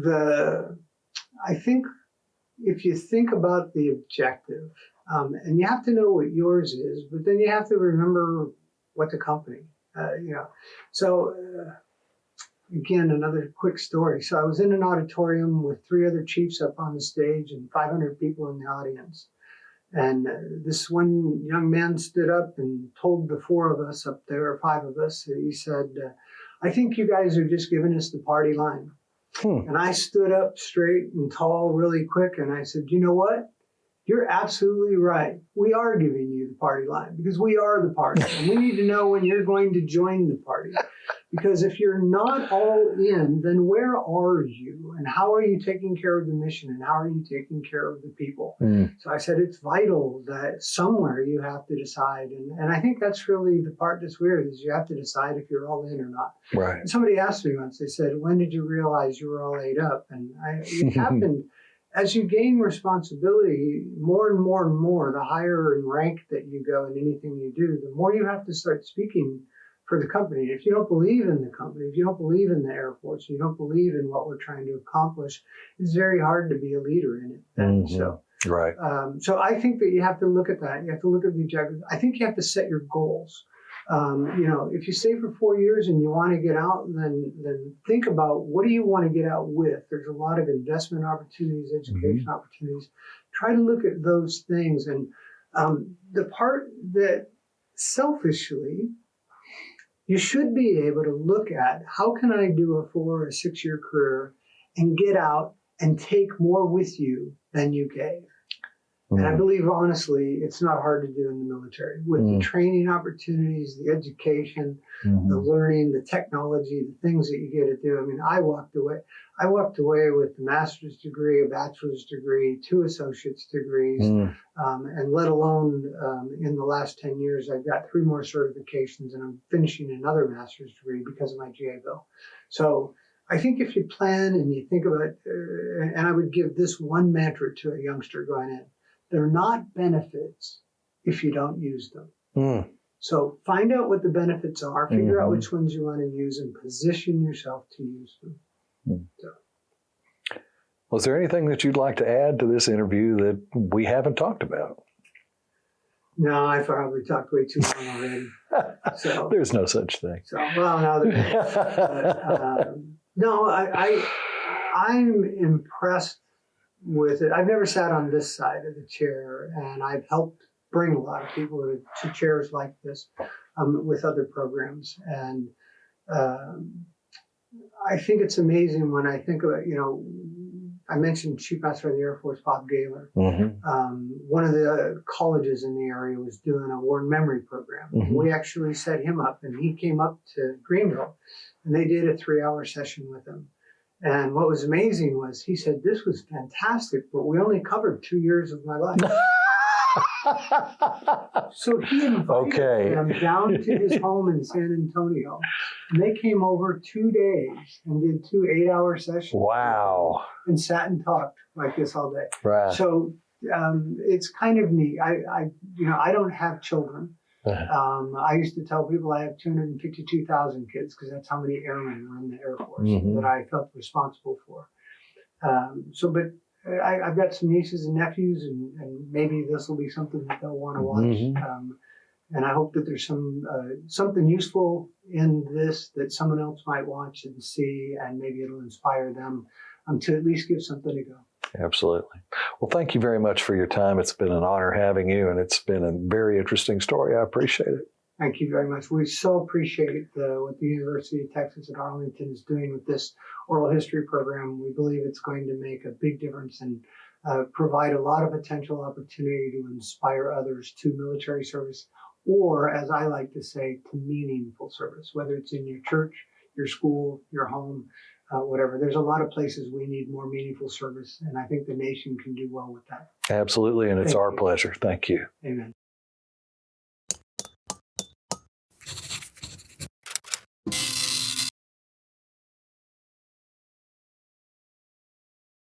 I think if you think about the objective, and you have to know what yours is, but then you have to remember what the company, So again, another quick story. So I was in an auditorium with 3 other chiefs up on the stage and 500 people in the audience. And this one young man stood up and told the 4 of us up there, or 5 of us, he said, I think you guys are just giving us the party line. And I stood up straight and tall really quick, and I said, you know what? You're absolutely right. We are giving you the party line because we are the party. And we need to know when you're going to join the party. Because if you're not all in, then where are you? And how are you taking care of the mission? And how are you taking care of the people? So I said, it's vital that somewhere you have to decide. And I think that's really the part that's weird is you have to decide if you're all in or not. Right. And somebody asked me once, they said, when did you realize you were all ate up? And it happened. As you gain responsibility, more and more and more, the higher in rank that you go in anything you do, the more you have to start speaking for the company. If you don't believe in the company, if you don't believe in the Air Force, you don't believe in what we're trying to accomplish, it's very hard to be a leader in it. And so I think that you have to look at that. You have to look at the objectives. I think you have to set your goals. If you stay for 4 years and you want to get out, then think about what do you want to get out with. There's a lot of investment opportunities, education opportunities. Try to look at those things. And the part that selfishly, you should be able to look at how can I do a 4 or 6 year career and get out and take more with you than you gave. And I believe, honestly, it's not hard to do in the military. With the training opportunities, the education, the learning, the technology, the things that you get to do. I mean, I walked away with a master's degree, a bachelor's degree, 2 associate's degrees, and let alone in the last 10 years, I've got 3 more certifications, and I'm finishing another master's degree because of my GA Bill. So I think if you plan and you think about, and I would give this one mantra to a youngster going in, they're not benefits if you don't use them. So find out what the benefits are, figure out which ones you want to use, and position yourself to use them. Was there anything that you'd like to add to this interview that we haven't talked about? No, I probably talked way too long already. So there's no such thing. So well, now that no, I'm impressed with it. I've never sat on this side of the chair, and I've helped bring a lot of people to chairs like this with other programs. And I think it's amazing when I think about, I mentioned Chief Master of the Air Force, Bob Gaylor. One of the colleges in the area was doing a war and memory program. We actually set him up, and he came up to Greenville, and they did a 3-hour session with him. And what was amazing was he said, this was fantastic, but we only covered 2 years of my life. So he invited them down to his home in San Antonio. And they came over 2 days and did 2 8-hour sessions. Wow. And sat and talked like this all day. Right. So it's kind of neat. I don't have children. I used to tell people I have 252,000 kids because that's how many airmen were in the Air Force that I felt responsible for. But I've got some nieces and nephews, and maybe this will be something that they'll want to watch. And I hope that there's something useful in this that someone else might watch and see, and maybe it'll inspire them to at least give something to go. Absolutely. Well, thank you very much for your time. It's been an honor having you, and it's been a very interesting story. I appreciate it. Thank you very much. We so appreciate what the University of Texas at Arlington is doing with this oral history program. We believe it's going to make a big difference in provide a lot of potential opportunity to inspire others to military service, or, as I like to say, to meaningful service, whether it's in your church, your school, your home, whatever. There's a lot of places we need more meaningful service, and I think the nation can do well with that. Absolutely, and it's Thank our you. pleasure. Thank you. Amen.